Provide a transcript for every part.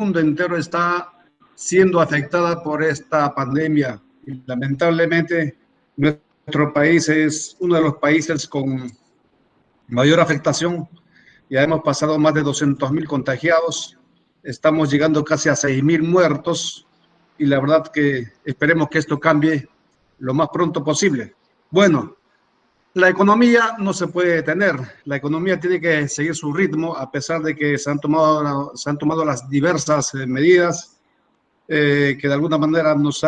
mundo entero está siendo afectada por esta pandemia y lamentablemente nuestro país es uno de los países con mayor afectación. Ya hemos pasado más de 200.000 contagiados, estamos llegando casi a 6.000 muertos y la verdad que esperemos que esto cambie lo más pronto posible. Bueno, la economía no se puede detener, la economía tiene que seguir su ritmo a pesar de que se han tomado las diversas medidas que de alguna manera nos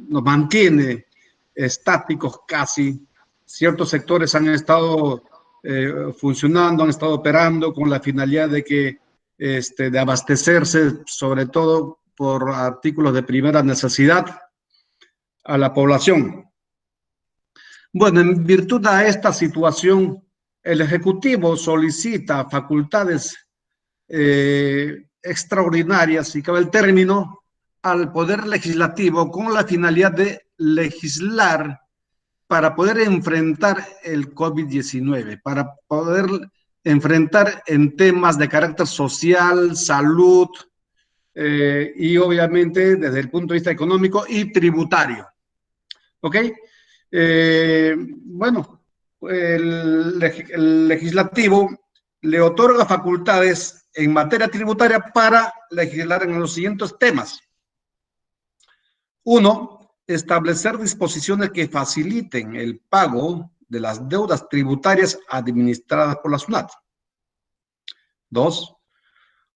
mantiene estáticos casi. Ciertos sectores han estado funcionando, han estado operando con la finalidad de abastecerse, sobre todo por artículos de primera necesidad a la población. Bueno, en virtud de esta situación, el Ejecutivo solicita facultades extraordinarias, si cabe el término, al Poder Legislativo con la finalidad de legislar para poder enfrentar el COVID-19, para poder enfrentar en temas de carácter social, salud y obviamente desde el punto de vista económico y tributario. ¿Ok? Bueno, el legislativo le otorga facultades en materia tributaria para legislar en los siguientes temas. 1. Establecer disposiciones que faciliten el pago de las deudas tributarias administradas por la SUNAT. 2.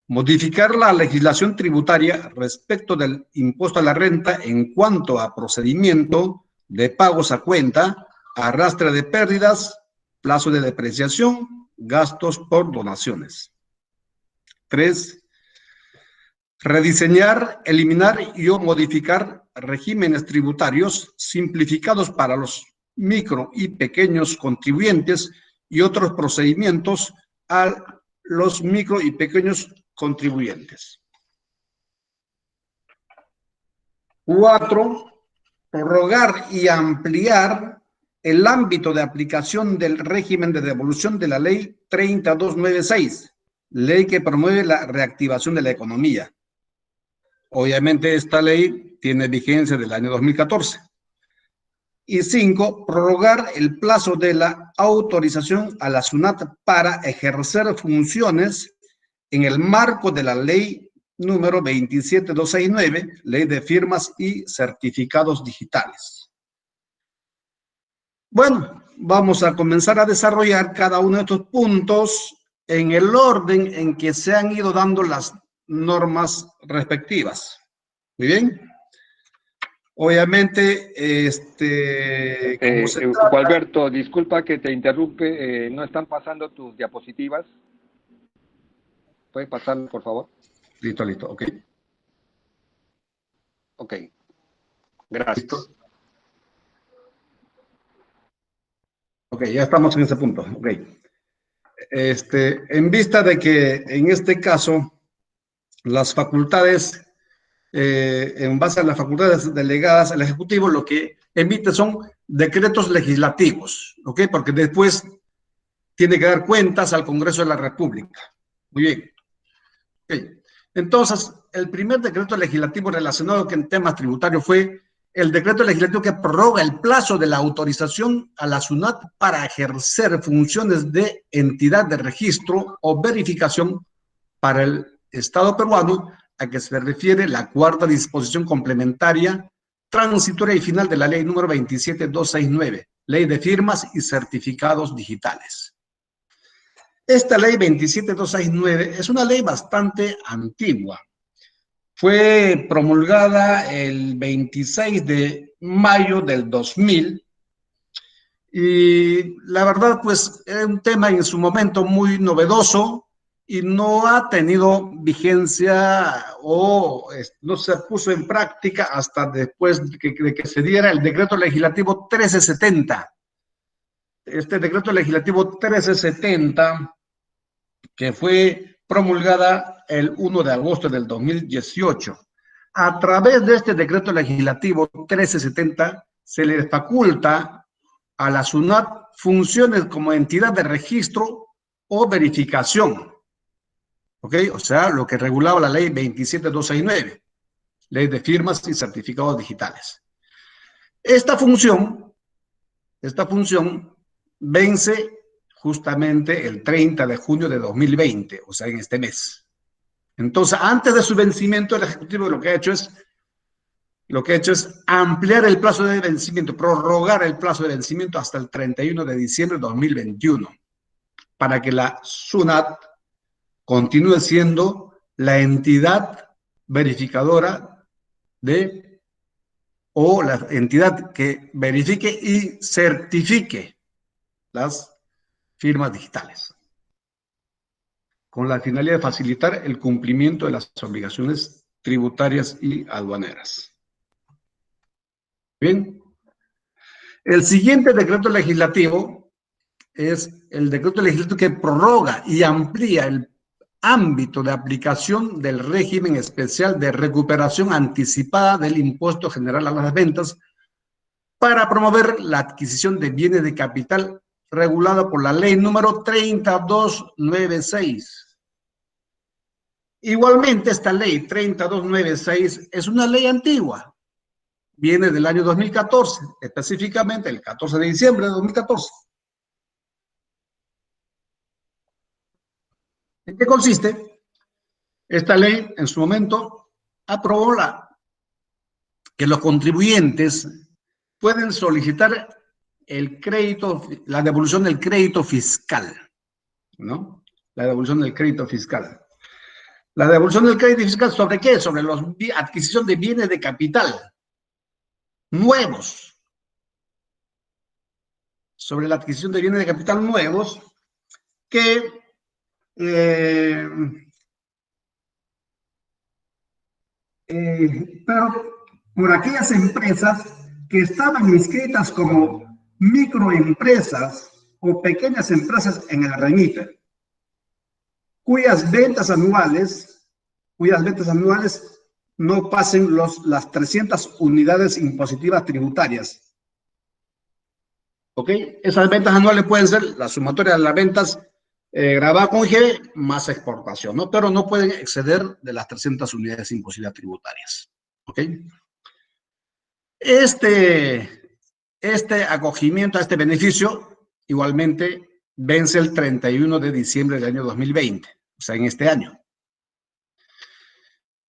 Modificar la legislación tributaria respecto del impuesto a la renta en cuanto a procedimiento de pagos a cuenta, arrastre de pérdidas, plazo de depreciación, gastos por donaciones. 3. Rediseñar, eliminar y o modificar regímenes tributarios simplificados para los micro y pequeños contribuyentes y otros procedimientos a los micro y pequeños contribuyentes. 4. Prorrogar y ampliar el ámbito de aplicación del régimen de devolución de la Ley 3296, ley que promueve la reactivación de la economía. Obviamente esta ley tiene vigencia del año 2014. Y 5, prorrogar el plazo de la autorización a la SUNAT para ejercer funciones en el marco de la ley número 27269, ley de firmas y certificados digitales. Bueno, vamos a comenzar a desarrollar cada uno de estos puntos en el orden en que se han ido dando las normas respectivas. Muy bien. Obviamente, Gualberto, disculpa que te interrumpe, no están pasando tus diapositivas. ¿Puedes pasarlo, por favor? Listo, ok. Ok, gracias. ¿Listo? Ok, ya estamos en ese punto, ok. En vista de que en este caso las facultades, en base a las facultades delegadas al Ejecutivo, lo que emite son decretos legislativos, ¿ok? Porque después tiene que dar cuentas al Congreso de la República. Muy bien. Okay. Entonces, el primer decreto legislativo relacionado con temas tributarios fue el decreto legislativo que prorroga el plazo de la autorización a la SUNAT para ejercer funciones de entidad de registro o verificación para el Estado peruano, a que se refiere la cuarta disposición complementaria, transitoria y final de la ley número 27269, ley de firmas y certificados digitales. Esta ley 27269 es una ley bastante antigua. Fue promulgada el 26 de mayo del 2000 y la verdad pues era un tema en su momento muy novedoso y no ha tenido vigencia o no se puso en práctica hasta después de que se diera el decreto legislativo 1370. Este decreto legislativo 1370, que fue promulgada el 1 de agosto del 2018. A través de este decreto legislativo 1370 se le faculta a la SUNAT funciones como entidad de registro o verificación ¿Ok? O sea, lo que regulaba la ley 27269, ley de firmas y certificados digitales. Esta función vence justamente el 30 de junio de 2020, o sea, en este mes. Entonces, antes de su vencimiento, el Ejecutivo lo que ha hecho es ampliar el plazo de vencimiento, prorrogar el plazo de vencimiento hasta el 31 de diciembre de 2021, para que la SUNAT continúe siendo la entidad verificadora o la entidad que verifique y certifique las firmas digitales, con la finalidad de facilitar el cumplimiento de las obligaciones tributarias y aduaneras. Bien, el siguiente decreto legislativo es el decreto legislativo que prorroga y amplía el ámbito de aplicación del régimen especial de recuperación anticipada del impuesto general a las ventas para promover la adquisición de bienes de capital regulada por la ley número 3296. Igualmente, esta ley 3296 es una ley antigua, viene del año 2014, específicamente el 14 de diciembre de 2014. ¿En qué consiste? Esta ley, en su momento, aprobó que los contribuyentes pueden solicitar el crédito, la devolución del crédito fiscal, ¿no? La devolución del crédito fiscal. La devolución del crédito fiscal, ¿sobre qué? Sobre la adquisición de bienes de capital nuevos. Sobre la adquisición de bienes de capital nuevos que pero por aquellas empresas que estaban inscritas como microempresas o pequeñas empresas en el REMIPE, cuyas ventas anuales no pasen las 300 unidades impositivas tributarias. ¿Ok? Esas ventas anuales pueden ser la sumatoria de las ventas grabadas con IGB más exportación, ¿no? Pero no pueden exceder de las 300 unidades impositivas tributarias. ¿Ok? Este acogimiento a este beneficio igualmente vence el 31 de diciembre del año 2020, o sea, en este año.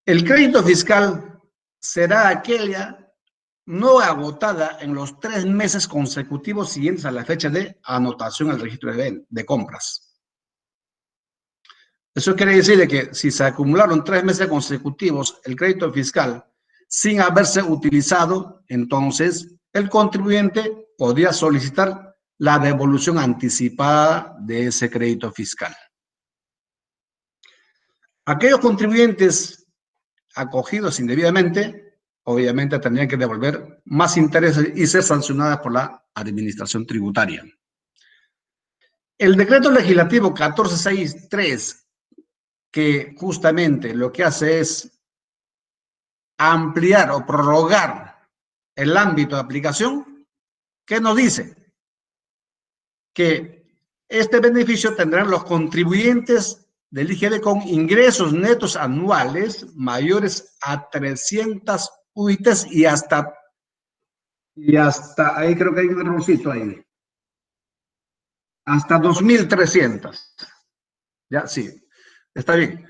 El crédito fiscal será aquella no agotada en los 3 meses consecutivos siguientes a la fecha de anotación al registro de compras. Eso quiere decir de que si se acumularon 3 meses consecutivos el crédito fiscal sin haberse utilizado, entonces el contribuyente podría solicitar la devolución anticipada de ese crédito fiscal. Aquellos contribuyentes acogidos indebidamente, obviamente tendrían que devolver más intereses y ser sancionadas por la administración tributaria. El decreto legislativo 1463, que justamente lo que hace es ampliar o prorrogar el ámbito de aplicación, ¿qué nos dice? Que este beneficio tendrán los contribuyentes del IGB con ingresos netos anuales mayores a 300 UITs y hasta ahí creo que hay un errorcito ahí. Hasta 2.300. Ya, sí, está bien.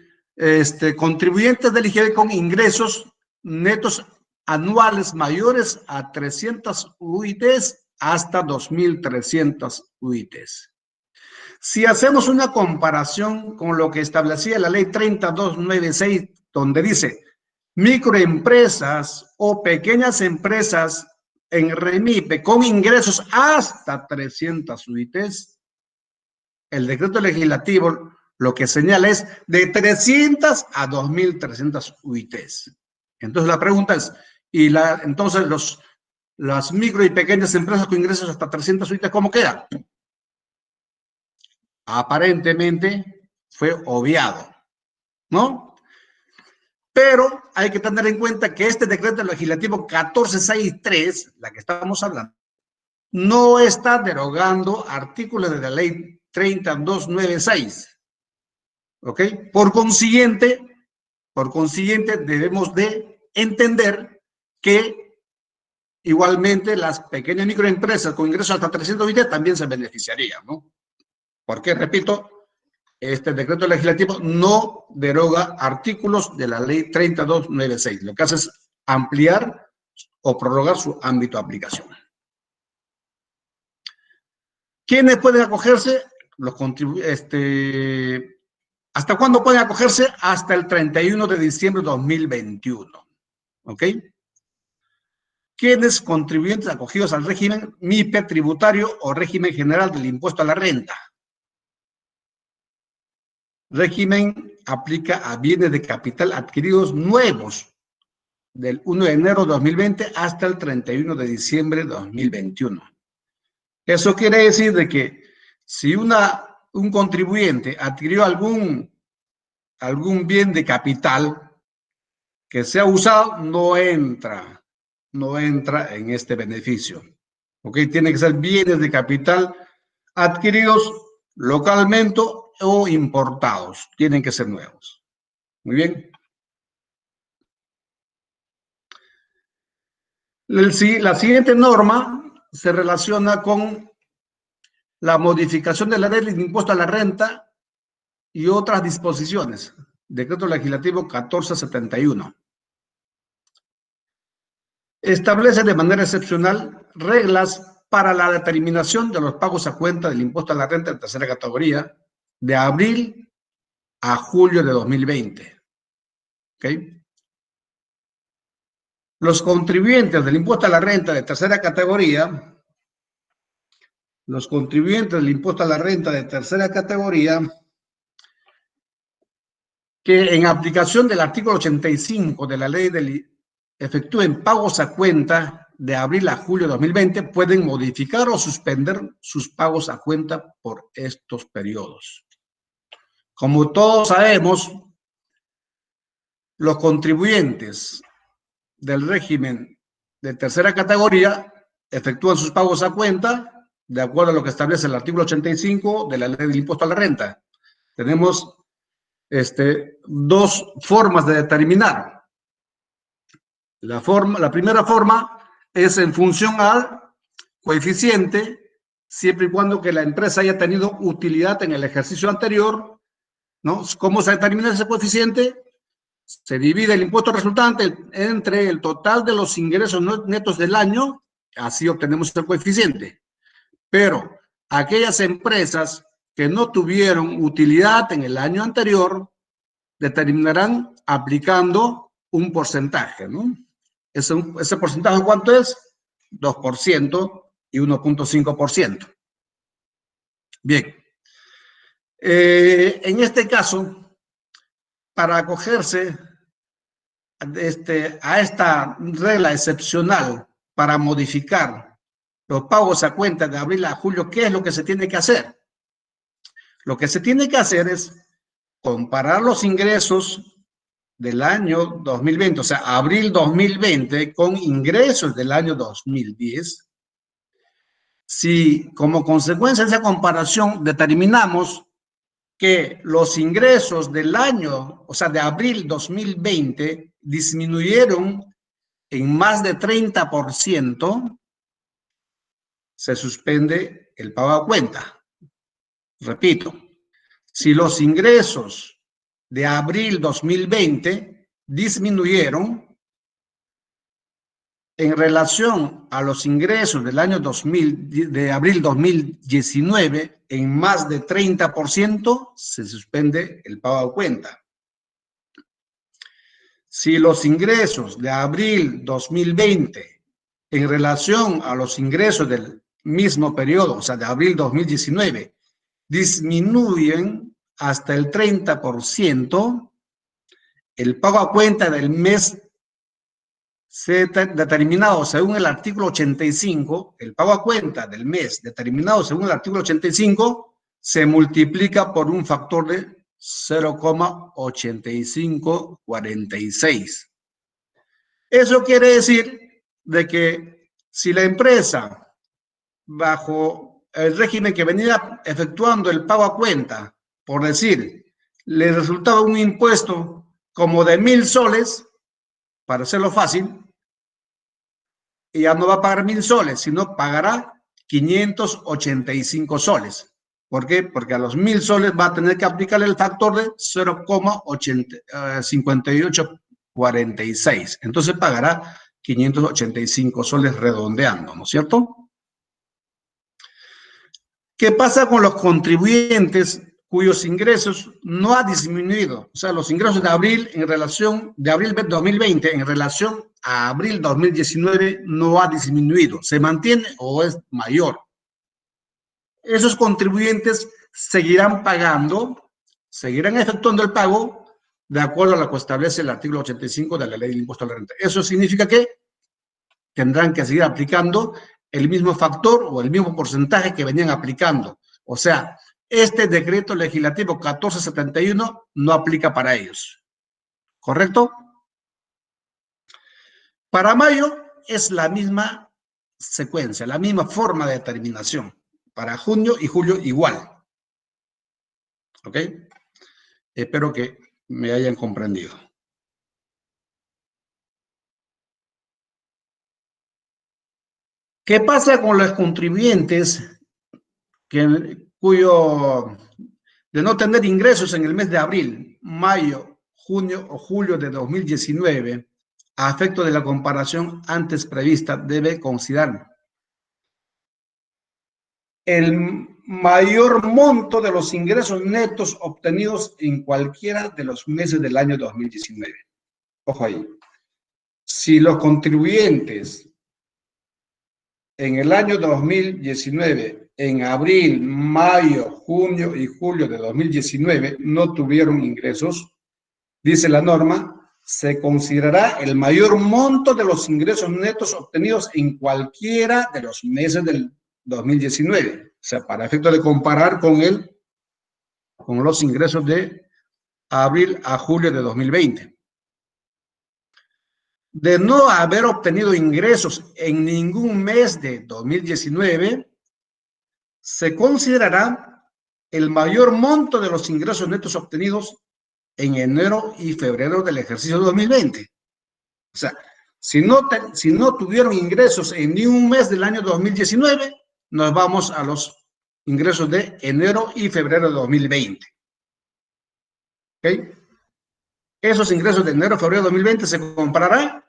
Contribuyentes del IGB con ingresos netos anuales mayores a 300 UITs hasta 2.300 UITs. Si hacemos una comparación con lo que establecía la ley 3296, donde dice microempresas o pequeñas empresas en REMIPE con ingresos hasta 300 UITs, el decreto legislativo lo que señala es de 300 a 2.300 UITs. Entonces la pregunta es, entonces las micro y pequeñas empresas con ingresos hasta 300 UITs, ¿cómo quedan? Aparentemente fue obviado, ¿no? Pero hay que tener en cuenta que este decreto legislativo 1463, la que estamos hablando, no está derogando artículos de la ley 3296. ¿Ok? Por consiguiente, debemos de entender que igualmente las pequeñas microempresas con ingresos hasta 320 también se beneficiarían, ¿no? Porque, repito, este decreto legislativo no deroga artículos de la ley 3296. Lo que hace es ampliar o prorrogar su ámbito de aplicación. ¿Quiénes pueden acogerse? ¿Hasta cuándo pueden acogerse? Hasta el 31 de diciembre de 2021. ¿Ok? ¿Quiénes contribuyentes acogidos al régimen MIPE tributario o régimen general del impuesto a la renta? Régimen aplica a bienes de capital adquiridos nuevos del 1 de enero de 2020 hasta el 31 de diciembre de 2021. Eso quiere decir de que si un contribuyente adquirió algún bien de capital que sea usado, no entra en este beneficio. ¿Ok? Tiene que ser bienes de capital adquiridos localmente o importados. Tienen que ser nuevos. Muy bien. La siguiente norma se relaciona con la modificación de la ley de impuesto a la renta y otras disposiciones. Decreto legislativo 1471. Establece de manera excepcional reglas para la determinación de los pagos a cuenta del impuesto a la renta de tercera categoría de abril a julio de 2020. ¿Okay? Los contribuyentes del impuesto a la renta de tercera categoría, que en aplicación del artículo 85 de la ley efectúen pagos a cuenta de abril a julio de 2020, pueden modificar o suspender sus pagos a cuenta por estos periodos. Como todos sabemos, los contribuyentes del régimen de tercera categoría efectúan sus pagos a cuenta de acuerdo a lo que establece el artículo 85 de la ley del impuesto a la renta. Tenemos dos formas de determinar. La primera forma es en función al coeficiente, siempre y cuando que la empresa haya tenido utilidad en el ejercicio anterior, ¿no? ¿Cómo se determina ese coeficiente? Se divide el impuesto resultante entre el total de los ingresos netos del año, así obtenemos el coeficiente. Pero aquellas empresas que no tuvieron utilidad en el año anterior, determinarán aplicando un porcentaje, ¿no? Ese porcentaje, ¿cuánto es? 2% y 1.5%. Bien. En este caso, para acogerse a esta regla excepcional para modificar los pagos a cuenta de abril a julio, ¿qué es lo que se tiene que hacer? Lo que se tiene que hacer es comparar los ingresos del año 2020, o sea, abril 2020, con ingresos del año 2010. Si como consecuencia de esa comparación determinamos que los ingresos del año, o sea, de abril 2020, disminuyeron en más de 30%, se suspende el pago a cuenta. Repito, si los ingresos de abril 2020 disminuyeron en relación a los ingresos del año de abril 2019 en más de 30%, se suspende el pago a cuenta. Si los ingresos de abril 2020 en relación a los ingresos del mismo periodo, o sea, de abril 2019, disminuyen hasta el 30%, el pago a cuenta del mes determinado según el artículo 85, el pago a cuenta del mes determinado según el artículo 85, se multiplica por un factor de 0,8546. Eso quiere decir de que si la empresa, bajo el régimen que venía efectuando el pago a cuenta, por decir, le resultaba un impuesto como de 1.000 soles, para hacerlo fácil, y ya no va a pagar 1.000 soles, sino pagará 585 soles. ¿Por qué? Porque a los 1.000 soles va a tener que aplicarle el factor de 0,5846. Entonces pagará 585 soles redondeando, ¿no es cierto? ¿Qué pasa con los contribuyentes cuyos ingresos no ha disminuido? O sea, los ingresos de abril en relación, de abril 2020 en relación a abril 2019 no ha disminuido, se mantiene o es mayor. Esos contribuyentes seguirán pagando, seguirán efectuando el pago de acuerdo a lo que establece el artículo 85 de la Ley del Impuesto a la Renta. Eso significa que tendrán que seguir aplicando el mismo factor o el mismo porcentaje que venían aplicando. O sea, este decreto legislativo 1471 no aplica para ellos. ¿Correcto? Para mayo es la misma secuencia, la misma forma de determinación. Para junio y julio igual. ¿Ok? Espero que me hayan comprendido. ¿Qué pasa con los contribuyentes cuyo de no tener ingresos en el mes de abril, mayo, junio o julio de 2019, a efecto de la comparación antes prevista, debe considerar el mayor monto de los ingresos netos obtenidos en cualquiera de los meses del año 2019. Ojo ahí. Si los contribuyentes en el año 2019, en abril, mayo, junio y julio de 2019, no tuvieron ingresos, dice la norma, se considerará el mayor monto de los ingresos netos obtenidos en cualquiera de los meses del 2019. O sea, para efecto de comparar con los ingresos de abril a julio de 2020. De no haber obtenido ingresos en ningún mes de 2019, se considerará el mayor monto de los ingresos netos obtenidos en enero y febrero del ejercicio 2020. O sea, si no tuvieron ingresos en ningún mes del año 2019, nos vamos a los ingresos de enero y febrero de 2020. ¿Ok? Esos ingresos de enero y febrero de 2020 se compararán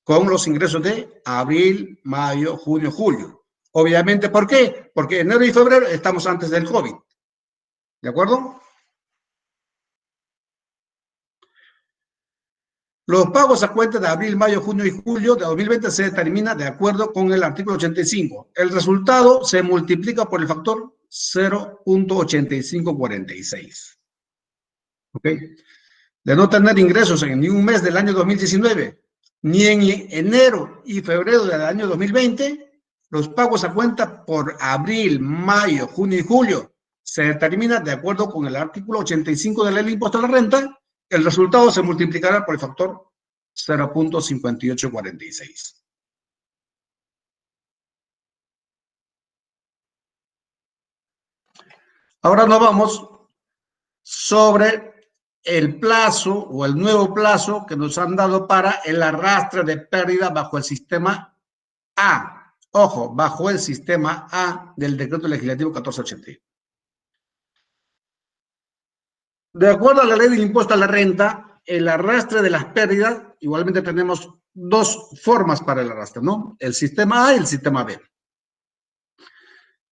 con los ingresos de abril, mayo, junio, julio. Obviamente, ¿por qué? Porque enero y febrero estamos antes del COVID. ¿De acuerdo? Los pagos a cuenta de abril, mayo, junio y julio de 2020 se determina de acuerdo con el artículo 85. El resultado se multiplica por el factor 0.8546. ¿Ok? De no tener ingresos en ningún mes del año 2019, ni en enero y febrero del año 2020, los pagos a cuenta por abril, mayo, junio y julio se determina de acuerdo con el artículo 85 de la Ley del Impuesto a la Renta. El resultado se multiplicará por el factor 0.5846. Ahora nos vamos sobre el plazo o el nuevo plazo que nos han dado para el arrastre de pérdida bajo el sistema A. Ojo, bajo el sistema A del decreto legislativo 1480. De acuerdo a la ley del impuesto a la renta, el arrastre de las pérdidas, igualmente tenemos dos formas para el arrastre, ¿no? El sistema A y el sistema B.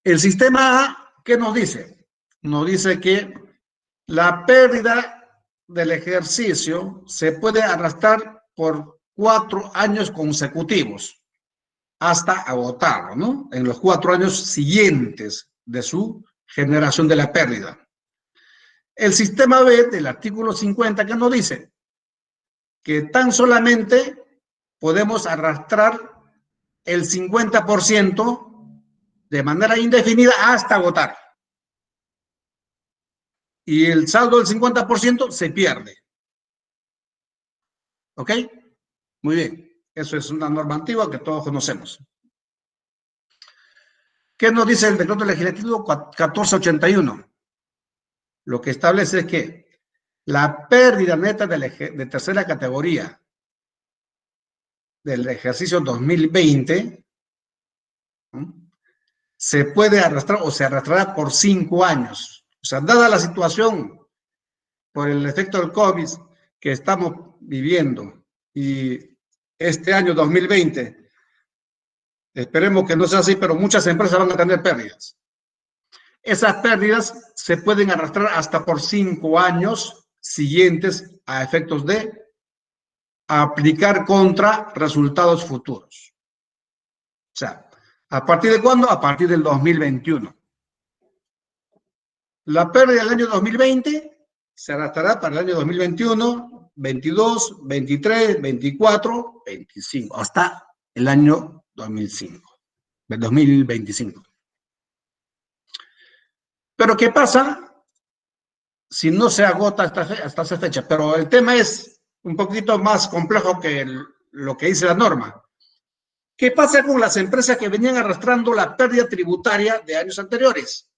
El sistema A, ¿qué nos dice? Nos dice que la pérdida del ejercicio se puede arrastrar por 4 años consecutivos hasta agotarlo, ¿no? En los 4 años siguientes de su generación de la pérdida. El sistema B del artículo 50, ¿qué nos dice? Que tan solamente podemos arrastrar el 50% de manera indefinida hasta agotar. Y el saldo del 50% se pierde. ¿Ok? Muy bien. Eso es una normativa que todos conocemos. ¿Qué nos dice el decreto legislativo 1481? Lo que establece es que la pérdida neta de tercera categoría del ejercicio 2020 se puede arrastrar o se arrastrará por 5 años. O sea, dada la situación por el efecto del COVID que estamos viviendo y este año 2020, esperemos que no sea así, pero muchas empresas van a tener pérdidas. Esas pérdidas se pueden arrastrar hasta por 5 años siguientes a efectos de aplicar contra resultados futuros. O sea, ¿a partir de cuándo? A partir del 2021. La pérdida del año 2020 se arrastrará para el año 2021, 22, 23, 24, 25, hasta el año 2025. Pero ¿qué pasa si no se agota hasta esa fecha? Pero el tema es un poquito más complejo que lo que dice la norma. ¿Qué pasa con las empresas que venían arrastrando la pérdida tributaria de años anteriores?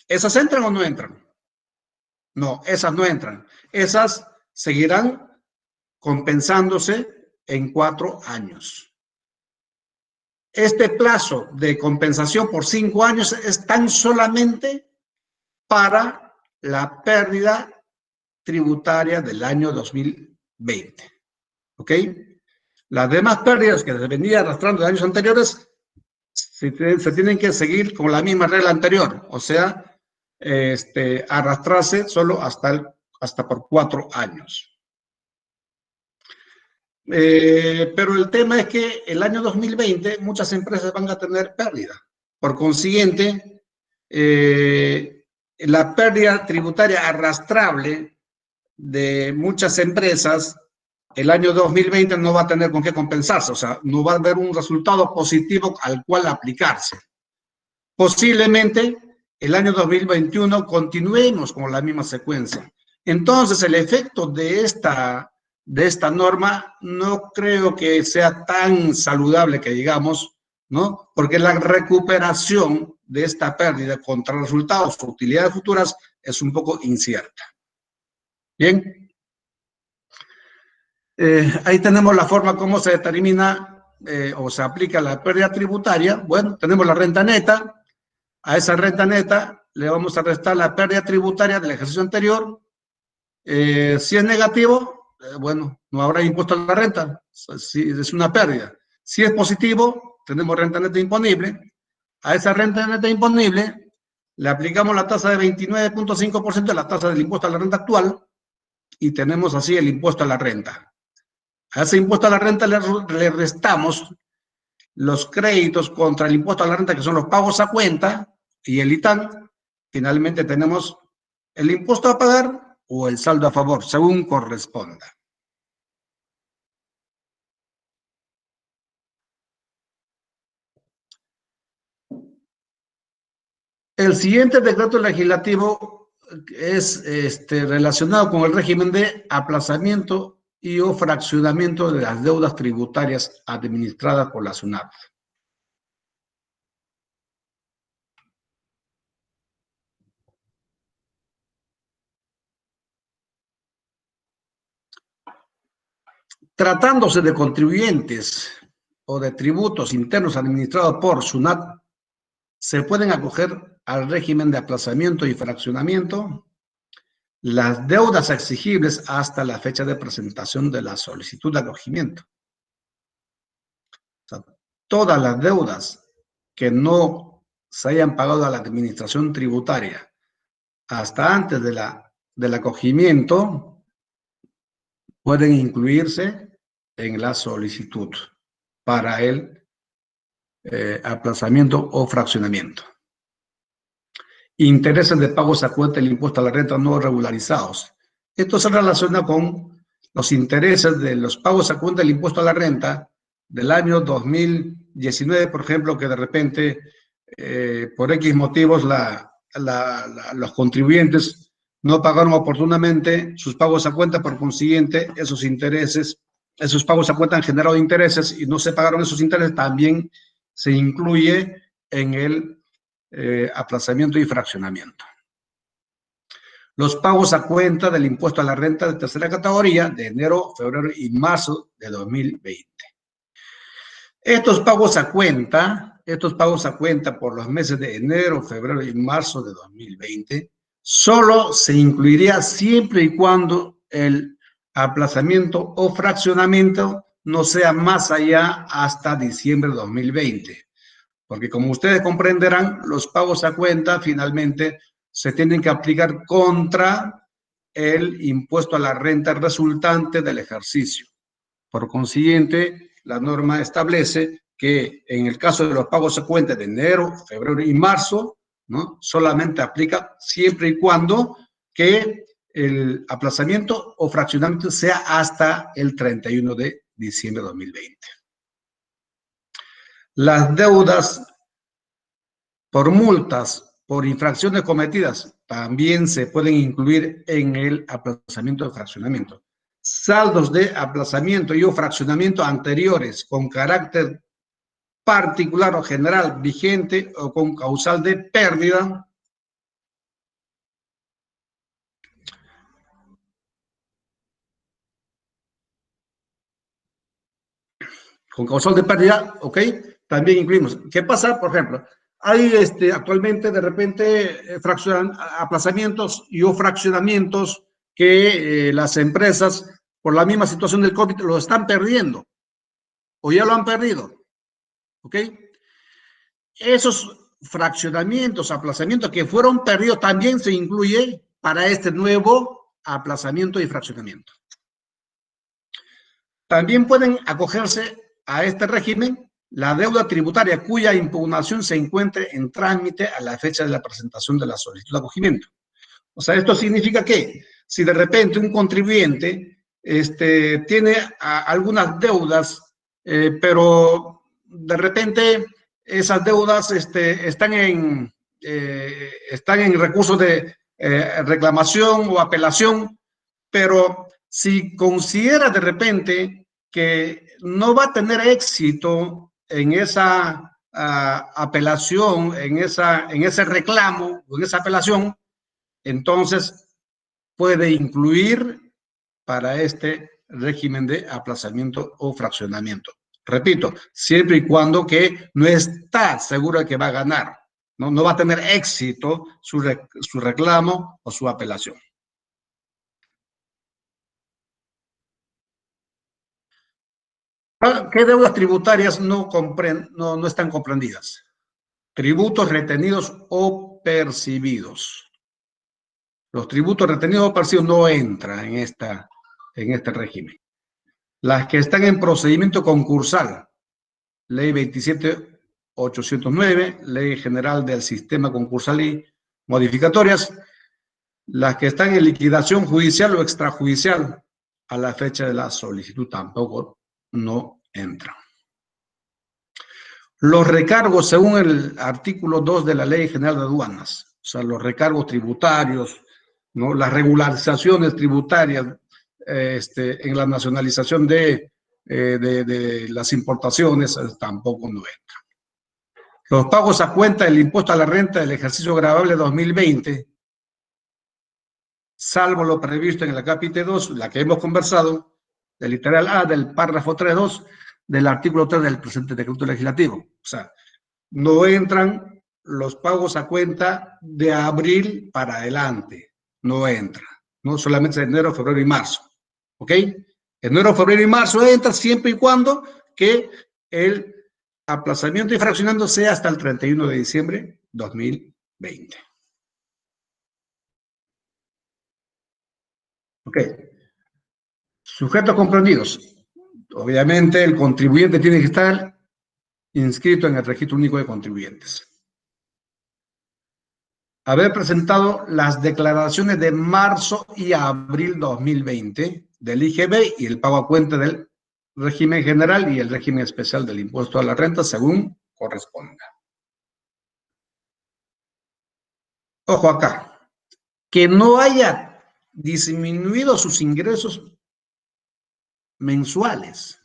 ¿Esas entran o no entran? No, esas no entran. Esas seguirán compensándose en 4 años. Este plazo de compensación por 5 años es tan solamente para la pérdida tributaria del año 2020. ¿Ok? Las demás pérdidas que se venían arrastrando de años anteriores se tienen que seguir con la misma regla anterior, o sea, arrastrarse solo hasta por 4 años. Pero el tema es que el año 2020 muchas empresas van a tener pérdida. Por consiguiente, la pérdida tributaria arrastrable de muchas empresas el año 2020 no va a tener con qué compensarse, o sea, no va a haber un resultado positivo al cual aplicarse. Posiblemente el año 2021 continuemos con la misma secuencia. Entonces, el efecto de esta norma no creo que sea tan saludable que digamos, ¿no? Porque la recuperación de esta pérdida contra resultados o utilidades futuras es un poco incierta. Bien. Ahí tenemos la forma como se determina o se aplica la pérdida tributaria. Bueno, tenemos la renta neta. A esa renta neta le vamos a restar la pérdida tributaria del ejercicio anterior. Si es negativo, bueno, no habrá impuesto a la renta. Si es una pérdida. Si es positivo, tenemos renta neta imponible. A esa renta neta imponible le aplicamos la tasa de 29.5% de la tasa del impuesto a la renta actual y tenemos así el impuesto a la renta. A ese impuesto a la renta le restamos los créditos contra el impuesto a la renta, que son los pagos a cuenta, y el ITAN. Finalmente tenemos el impuesto a pagar o el saldo a favor, según corresponda. El siguiente decreto legislativo es relacionado con el régimen de aplazamiento y o fraccionamiento de las deudas tributarias administradas por la SUNAT. Tratándose de contribuyentes o de tributos internos administrados por SUNAT, se pueden acoger al régimen de aplazamiento y fraccionamiento las deudas exigibles hasta la fecha de presentación de la solicitud de acogimiento. O sea, todas las deudas que no se hayan pagado a la administración tributaria hasta antes del acogimiento pueden incluirse en la solicitud para el aplazamiento o fraccionamiento. Intereses de pagos a cuenta del impuesto a la renta no regularizados. Esto se relaciona con los intereses de los pagos a cuenta del impuesto a la renta del año 2019, por ejemplo, que de repente, por X motivos, los contribuyentes no pagaron oportunamente sus pagos a cuenta, por consiguiente, esos intereses, esos pagos a cuenta han generado intereses y no se pagaron esos intereses, también se incluye en el aplazamiento y fraccionamiento. los pagos a cuenta del impuesto a la renta de tercera categoría de enero, febrero y marzo de 2020. Estos pagos a cuenta por los meses de enero, febrero y marzo de 2020, solo se incluiría siempre y cuando el aplazamiento o fraccionamiento no sea más allá hasta diciembre de 2020. Porque como ustedes comprenderán, los pagos a cuenta finalmente se tienen que aplicar contra el impuesto a la renta resultante del ejercicio. Por consiguiente, la norma establece que en el caso de los pagos a cuenta de enero, febrero y marzo, ¿no?, solamente aplica siempre y cuando que el aplazamiento o fraccionamiento sea hasta el 31 de diciembre de 2020. Las deudas por multas, por infracciones cometidas, también se pueden incluir en el aplazamiento de fraccionamiento. Saldos de aplazamiento y o fraccionamiento anteriores con carácter particular o general vigente o con causal de pérdida ¿ok? También incluimos. ¿Qué pasa? Por ejemplo, hay actualmente de repente aplazamientos y o fraccionamientos que las empresas, por la misma situación del COVID, lo están perdiendo o ya lo han perdido, ¿ok? Esos fraccionamientos, aplazamientos que fueron perdidos también se incluye para este nuevo aplazamiento y fraccionamiento. También pueden acogerse a este régimen la deuda tributaria cuya impugnación se encuentre en trámite a la fecha de la presentación de la solicitud de acogimiento. O sea, esto significa que si de repente un contribuyente tiene algunas deudas, pero de repente esas deudas están en recursos de reclamación o apelación, pero si considera de repente que no va a tener éxito en esa apelación, en ese reclamo o en esa apelación, entonces puede incluir para este régimen de aplazamiento o fraccionamiento. Repito, siempre y cuando que no está seguro de que va a ganar, no va a tener éxito su reclamo o su apelación. ¿Qué deudas tributarias no están comprendidas? Tributos retenidos o percibidos. Los tributos retenidos o percibidos no entran en este régimen. Las que están en procedimiento concursal, Ley 27.809, Ley General del Sistema Concursal y modificatorias, las que están en liquidación judicial o extrajudicial a la fecha de la solicitud tampoco no entran. Los recargos según el artículo 2 de la Ley General de Aduanas, o sea, los recargos tributarios, ¿no?, las regularizaciones tributarias en la nacionalización de las importaciones, tampoco no entran. Los pagos a cuenta del impuesto a la renta del ejercicio gravable 2020, salvo lo previsto en el acápite 2, la que hemos conversado, del literal A del párrafo 3.2 del artículo 3 del presente decreto legislativo. O sea, no entran los pagos a cuenta de abril para adelante, no entra, no solamente enero, febrero y marzo, ¿ok? Enero, febrero y marzo entra siempre y cuando que el aplazamiento y fraccionamiento sea hasta el 31 de diciembre 2020. Ok. Sujetos comprendidos. Obviamente el contribuyente tiene que estar inscrito en el Registro Único de Contribuyentes. Haber presentado las declaraciones de marzo y abril 2020 del IGB y el pago a cuenta del régimen general y el régimen especial del impuesto a la renta según corresponda. Ojo acá, que no haya disminuido sus ingresos mensuales,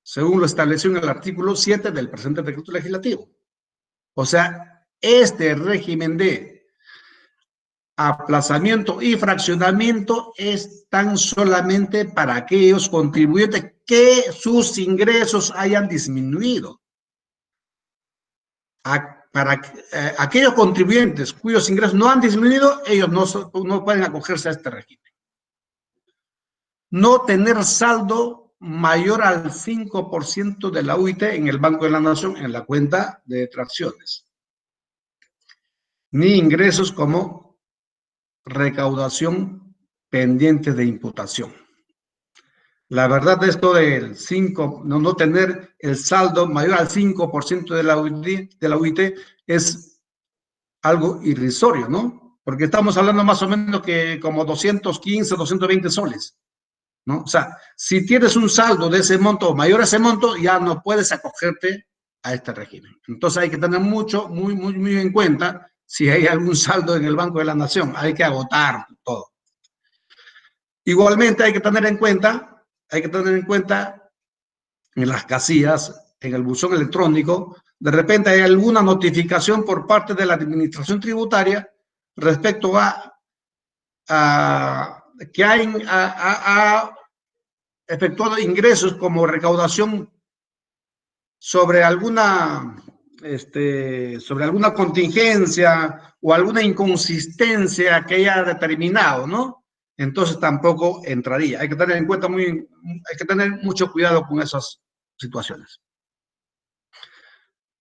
según lo establecido en el artículo 7 del presente decreto legislativo. O sea, este régimen de aplazamiento y fraccionamiento están solamente para aquellos contribuyentes que sus ingresos hayan disminuido. Para aquellos contribuyentes cuyos ingresos no han disminuido, ellos no pueden acogerse a este régimen. No tener saldo mayor al 5% de la UIT en el Banco de la Nación en la cuenta de detracciones. Ni ingresos como recaudación pendiente de imputación. La verdad de esto del 5, no tener el saldo mayor al 5% de la UIT es algo irrisorio, ¿no? Porque estamos hablando más o menos que como 215, 220 soles, ¿no? O sea, si tienes un saldo de ese monto o mayor a ese monto, ya no puedes acogerte a este régimen. Entonces hay que tener muy en cuenta si hay algún saldo en el Banco de la Nación. Hay que agotar todo. Igualmente hay que tener en cuenta en las casillas, en el buzón electrónico, de repente hay alguna notificación por parte de la Administración Tributaria respecto a que ha efectuado ingresos como recaudación sobre alguna contingencia o alguna inconsistencia que haya determinado, ¿no? Entonces tampoco entraría. Hay que tener en cuenta hay que tener mucho cuidado con esas situaciones.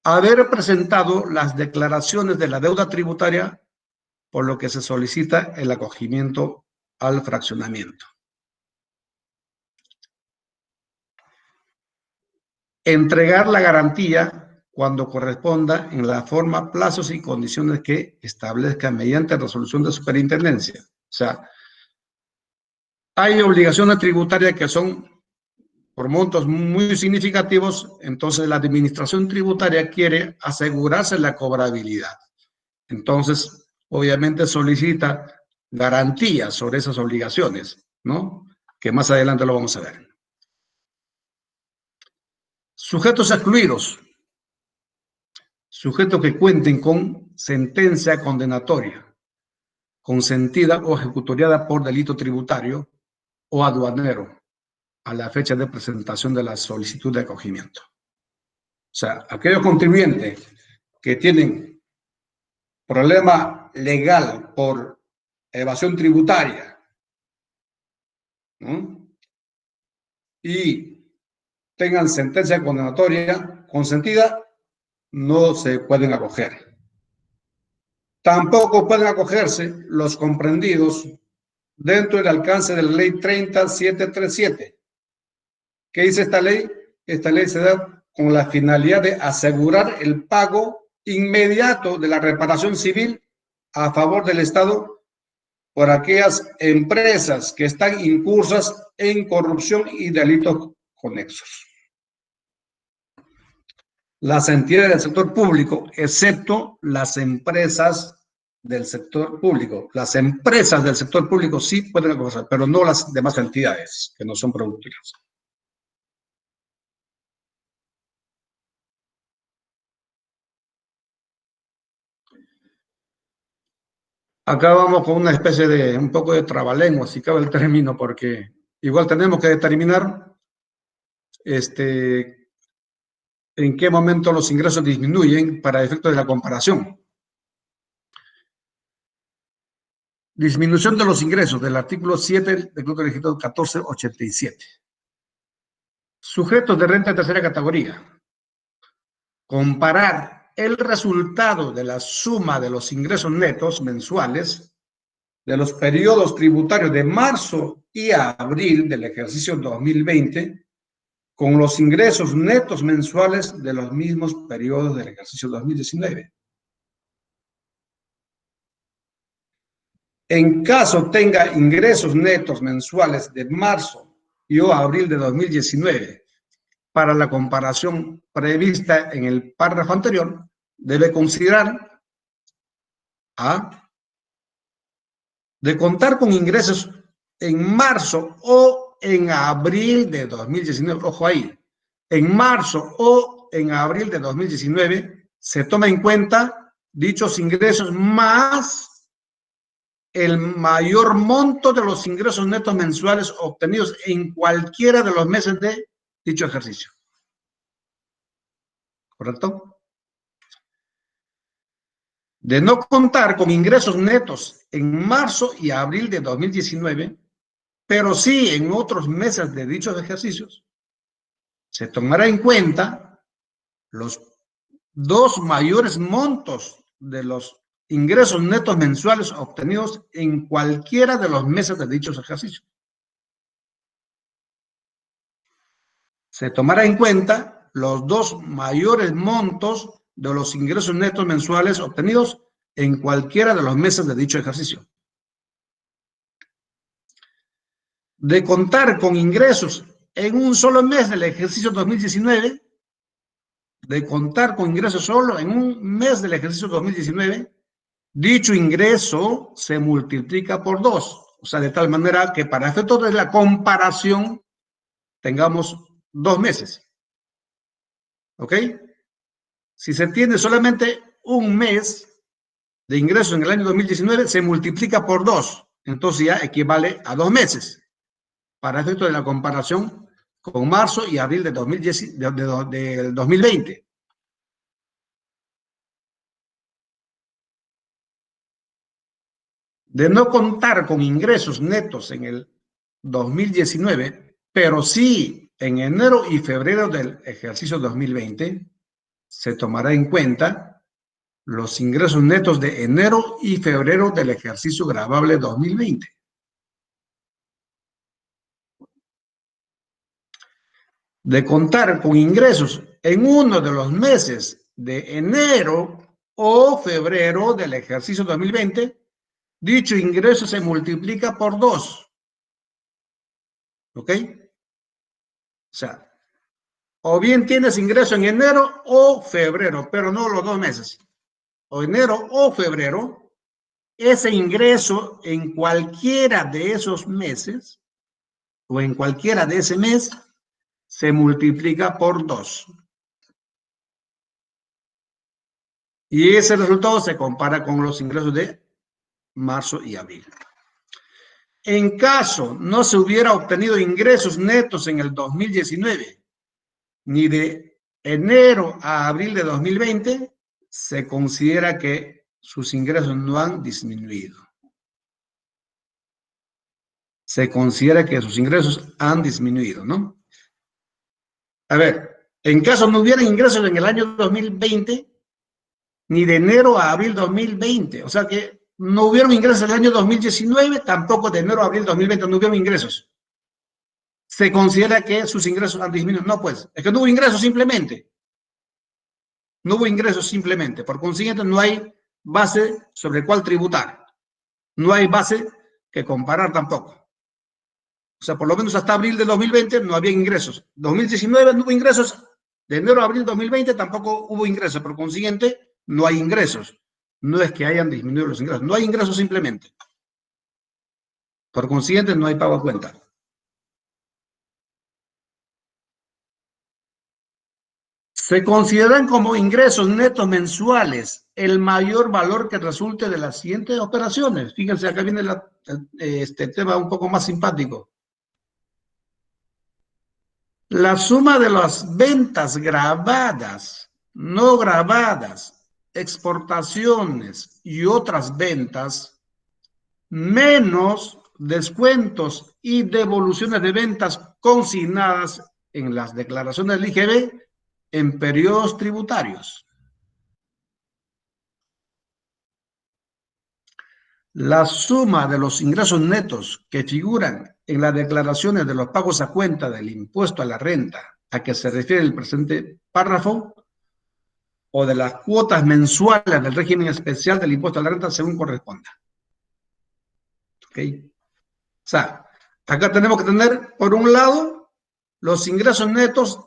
Haber presentado las declaraciones de la deuda tributaria, por lo que se solicita el acogimiento al fraccionamiento. Entregar la garantía cuando corresponda en la forma, plazos y condiciones que establezca mediante resolución de superintendencia. O sea, hay obligaciones tributarias que son por montos muy significativos, entonces la administración tributaria quiere asegurarse la cobrabilidad. Entonces, obviamente solicita garantías sobre esas obligaciones, ¿no? Que más adelante lo vamos a ver. Sujetos excluidos. Sujetos que cuenten con sentencia condenatoria, consentida o ejecutoriada por delito tributario o aduanero a la fecha de presentación de la solicitud de acogimiento. O sea, aquellos contribuyentes que tienen problema legal por evasión tributaria, ¿no? Y tengan sentencia condenatoria consentida, no se pueden acoger. Tampoco pueden acogerse los comprendidos dentro del alcance de la ley 30737. ¿Qué dice esta ley? Esta ley se da con la finalidad de asegurar el pago inmediato de la reparación civil a favor del Estado por aquellas empresas que están incursas en corrupción y delitos conexos. Las entidades del sector público, excepto las empresas del sector público. Las empresas del sector público sí pueden acogerse, pero no las demás entidades que no son productivas. Acá vamos con una especie de un poco de trabalengua, si cabe el término, porque igual tenemos que determinar en qué momento los ingresos disminuyen para efectos de la comparación. Disminución de los ingresos del artículo 7 del Decreto Legislativo 1487. Sujetos de renta de tercera categoría. Comparar el resultado de la suma de los ingresos netos mensuales de los periodos tributarios de marzo y abril del ejercicio 2020 con los ingresos netos mensuales de los mismos periodos del ejercicio 2019. En caso tenga ingresos netos mensuales de marzo y o abril de 2019, para la comparación prevista en el párrafo anterior, debe considerar de contar con ingresos en marzo o en abril de 2019. Ojo ahí, en marzo o en abril de 2019 se toma en cuenta dichos ingresos más el mayor monto de los ingresos netos mensuales obtenidos en cualquiera de los meses de dicho ejercicio. ¿Correcto? De no contar con ingresos netos en marzo y abril de 2019, pero sí en otros meses de dichos ejercicios, se tomará en cuenta los dos mayores montos de los ingresos netos mensuales obtenidos en cualquiera de los meses de dichos ejercicios. Se tomará en cuenta los dos mayores montos de los ingresos netos mensuales obtenidos en cualquiera de los meses de dicho ejercicio. De contar con ingresos en un solo mes del ejercicio 2019, de contar con ingresos solo en un mes del ejercicio 2019, dicho ingreso se multiplica por 2. O sea, de tal manera que para efectos de la comparación tengamos 2 meses. ¿Ok? Si se tiene solamente un mes de ingresos en el año 2019, se multiplica por 2. Entonces ya equivale a 2 meses. Para efectos de la comparación con marzo y abril de 2020. De no contar con ingresos netos en el 2019, pero sí en enero y febrero del ejercicio 2020, se tomará en cuenta los ingresos netos de enero y febrero del ejercicio gravable 2020. De contar con ingresos en uno de los meses de enero o febrero del ejercicio 2020, dicho ingreso se multiplica por 2. ¿Ok? O sea, o bien tienes ingreso en enero o febrero, pero no los 2 meses. O enero o febrero, ese ingreso en cualquiera de esos meses o en cualquiera de ese mes se multiplica por 2. Y ese resultado se compara con los ingresos de marzo y abril. En caso no se hubiera obtenido ingresos netos en el 2019, ni de enero a abril de 2020, se considera que sus ingresos no han disminuido. Se considera que sus ingresos han disminuido, ¿no? A ver, en caso no hubiera ingresos en el año 2020, ni de enero a abril 2020, o sea que no hubieron ingresos en el año 2019, tampoco de enero a abril 2020 no hubieron ingresos. Se considera que sus ingresos han disminuido. No, pues, es que no hubo ingresos simplemente. No hubo ingresos simplemente. Por consiguiente, no hay base sobre el cual tributar. No hay base que comparar tampoco. O sea, por lo menos hasta abril de 2020 no había ingresos. 2019 no hubo ingresos. De enero a abril 2020 tampoco hubo ingresos. Por consiguiente, no hay ingresos. No es que hayan disminuido los ingresos. No hay ingresos simplemente. Por consiguiente, no hay pago a cuenta. Se consideran como ingresos netos mensuales el mayor valor que resulte de las siguientes operaciones. Fíjense, acá viene este tema un poco más simpático. La suma de las ventas grabadas, no grabadas, exportaciones y otras ventas, menos descuentos y devoluciones de ventas consignadas en las declaraciones del IGB en periodos tributarios. La suma de los ingresos netos que figuran en las declaraciones de los pagos a cuenta del impuesto a la renta a que se refiere el presente párrafo o de las cuotas mensuales del régimen especial del impuesto a la renta según corresponda. ¿Ok? O sea, acá tenemos que tener, por un lado, los ingresos netos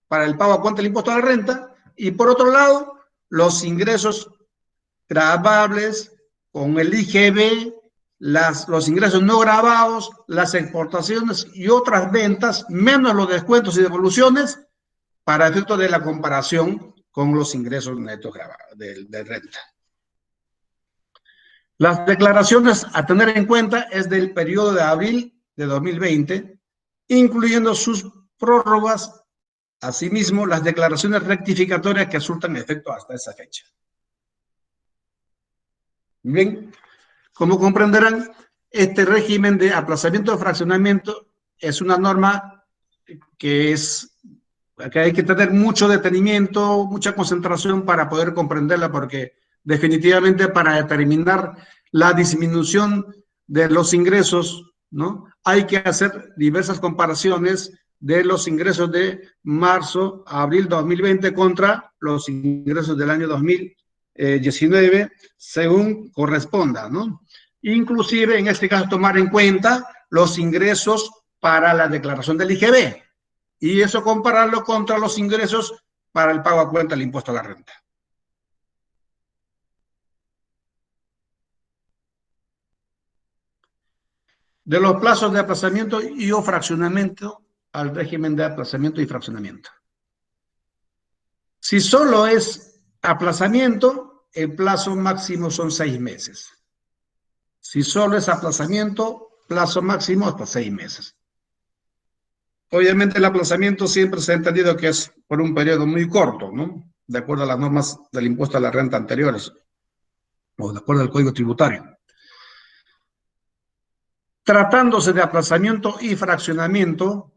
para el pago a cuenta del impuesto a la renta y, por otro lado, los ingresos gravables con el IGB, los ingresos no grabados, las exportaciones y otras ventas, menos los descuentos y devoluciones, para efecto de la comparación con los ingresos netos grabados de renta. Las declaraciones a tener en cuenta es del periodo de abril de 2020, incluyendo sus prórrogas, asimismo las declaraciones rectificatorias que surtan efecto hasta esa fecha. Bien, como comprenderán, este régimen de aplazamiento de fraccionamiento es una norma que hay que tener mucho detenimiento, mucha concentración para poder comprenderla, porque definitivamente para determinar la disminución de los ingresos, ¿no? Hay que hacer diversas comparaciones de los ingresos de marzo a abril 2020 contra los ingresos del año 2019, según corresponda, ¿no? Inclusive, en este caso, tomar en cuenta los ingresos para la declaración del IGB, y eso compararlo contra los ingresos para el pago a cuenta del impuesto a la renta. De los plazos de aplazamiento y o fraccionamiento al régimen de aplazamiento y fraccionamiento. Si solo es aplazamiento, el plazo máximo son 6 meses. Si solo es aplazamiento, plazo máximo hasta 6 meses. Obviamente el aplazamiento siempre se ha entendido que es por un periodo muy corto, ¿no? De acuerdo a las normas del impuesto a la renta anteriores, o de acuerdo al Código Tributario. Tratándose de aplazamiento y fraccionamiento,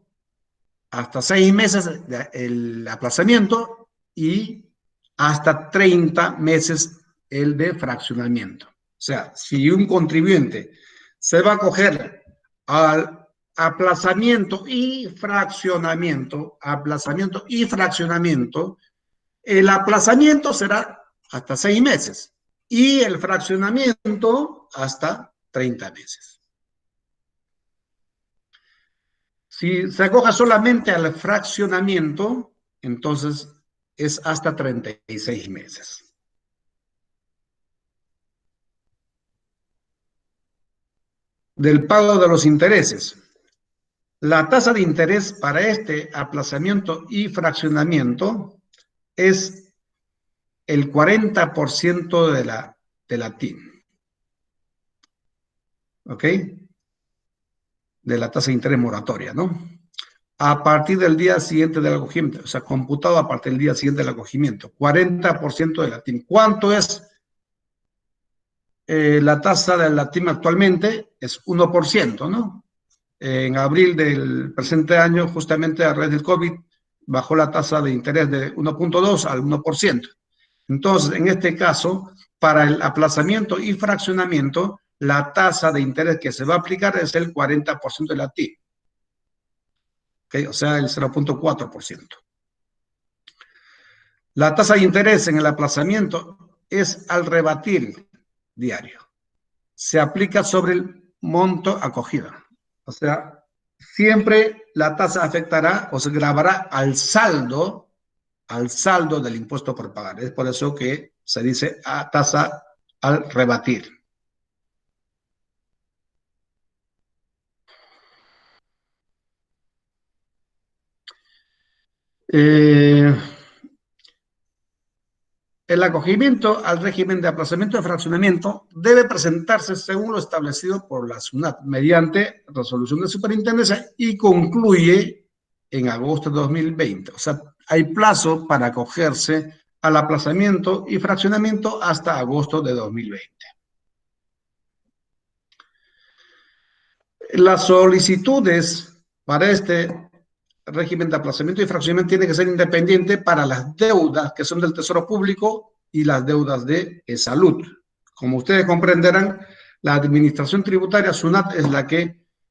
hasta 6 meses el aplazamiento y hasta 30 meses el de fraccionamiento. O sea, si un contribuyente se va a acoger al aplazamiento y fraccionamiento, el aplazamiento será hasta 6 meses y el fraccionamiento hasta 30 meses. Si se acoja solamente al fraccionamiento, entonces es hasta 36 meses. Del pago de los intereses. La tasa de interés para este aplazamiento y fraccionamiento es el 40% de la TIN. ¿Ok? De la tasa de interés moratoria, ¿no? A partir del día siguiente del acogimiento, o sea, computado a partir del día siguiente del acogimiento, 40% de la TIM. ¿Cuánto es la tasa de la TIM actualmente? Es 1%, ¿no? En abril del presente año, justamente a raíz del COVID, bajó la tasa de interés de 1.2 al 1%. Entonces, en este caso, para el aplazamiento y fraccionamiento, la tasa de interés que se va a aplicar es el 40% de la TIM. ¿Okay? O sea, el 0.4%. La tasa de interés en el aplazamiento es al rebatir diario. Se aplica sobre el monto acogido. O sea, siempre la tasa afectará o se grabará al saldo del impuesto por pagar. Es por eso que se dice a tasa al rebatir. El acogimiento al régimen de aplazamiento de fraccionamiento debe presentarse según lo establecido por la SUNAT mediante resolución de superintendencia y concluye en agosto de 2020. O sea, hay plazo para acogerse al aplazamiento y fraccionamiento hasta agosto de 2020. Las solicitudes para este régimen de aplazamiento y fraccionamiento tiene que ser independiente para las deudas que son del Tesoro Público y las deudas de salud. Como ustedes comprenderán, la administración tributaria, SUNAT, es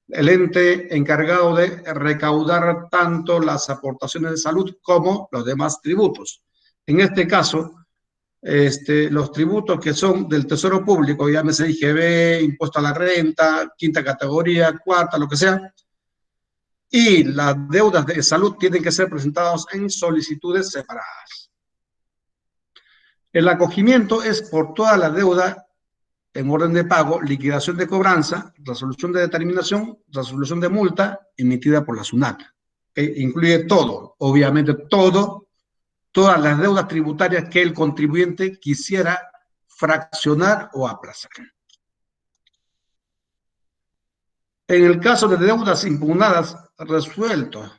el ente encargado de recaudar tanto las aportaciones de salud como los demás tributos. En este caso, los tributos que son del Tesoro Público, llámese IGB, impuesto a la renta, quinta categoría, cuarta, lo que sea, y las deudas de salud tienen que ser presentadas en solicitudes separadas. El acogimiento es por toda la deuda en orden de pago, liquidación de cobranza, resolución de determinación, resolución de multa emitida por la SUNAT. Incluye todo, obviamente todas las deudas tributarias que el contribuyente quisiera fraccionar o aplazar. En el caso de deudas impugnadas resuelto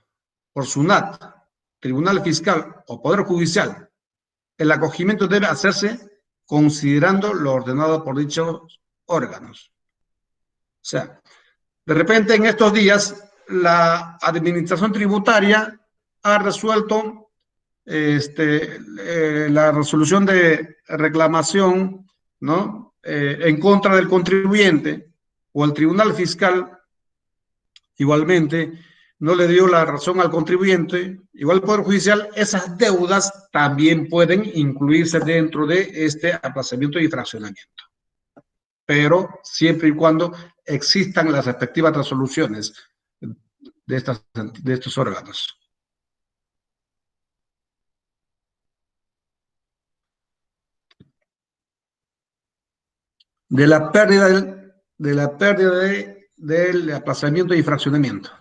por SUNAT, Tribunal Fiscal o Poder Judicial, el acogimiento debe hacerse considerando lo ordenado por dichos órganos. O sea, de repente en estos días la administración tributaria ha resuelto la resolución de reclamación, ¿no? En contra del contribuyente, o el Tribunal Fiscal igualmente no le dio la razón al contribuyente, igual el Poder Judicial, esas deudas también pueden incluirse dentro de este aplazamiento y fraccionamiento, pero siempre y cuando existan las respectivas resoluciones de estos órganos. De la pérdida del aplazamiento y fraccionamiento.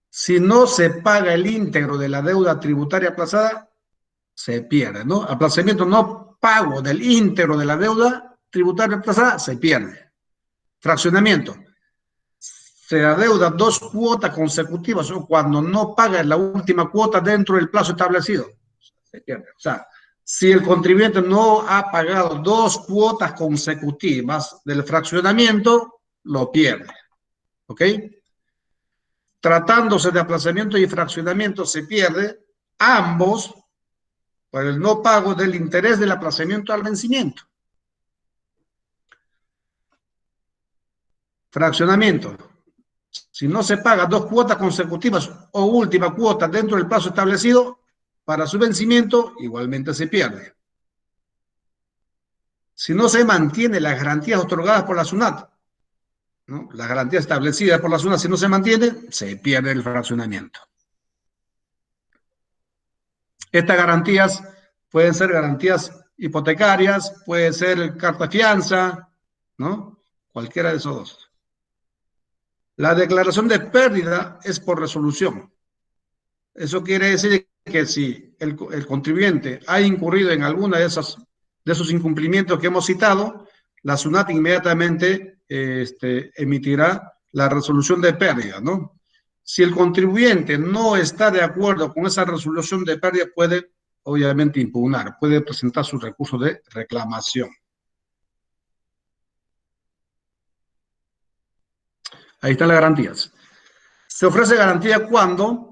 Si no se paga el íntegro de la deuda tributaria aplazada, se pierde, ¿no? Aplazamiento no pago del íntegro de la deuda tributaria aplazada, se pierde. Fraccionamiento. Se adeuda 2 cuotas consecutivas o cuando no paga la última cuota dentro del plazo establecido, se pierde. O sea, si el contribuyente no ha pagado 2 cuotas consecutivas del fraccionamiento, lo pierde. ¿Ok? Tratándose de aplazamiento y fraccionamiento, se pierde ambos por el no pago del interés del aplazamiento al vencimiento. Fraccionamiento. Si no se paga 2 cuotas consecutivas o última cuota dentro del plazo establecido para su vencimiento, igualmente se pierde. Si no se mantienen las garantías otorgadas por la SUNAT, ¿no? Las garantías establecidas por la SUNAT, si no se mantienen, se pierde el fraccionamiento. Estas garantías pueden ser garantías hipotecarias, puede ser carta fianza, ¿no? Cualquiera de esos dos. La declaración de pérdida es por resolución. Eso quiere decir que si el contribuyente ha incurrido en alguna de esos incumplimientos que hemos citado, la SUNAT inmediatamente emitirá la resolución de pérdida, ¿no? Si el contribuyente no está de acuerdo con esa resolución de pérdida, puede, obviamente, impugnar, puede presentar su recurso de reclamación. Ahí están las garantías. Se ofrece garantía cuando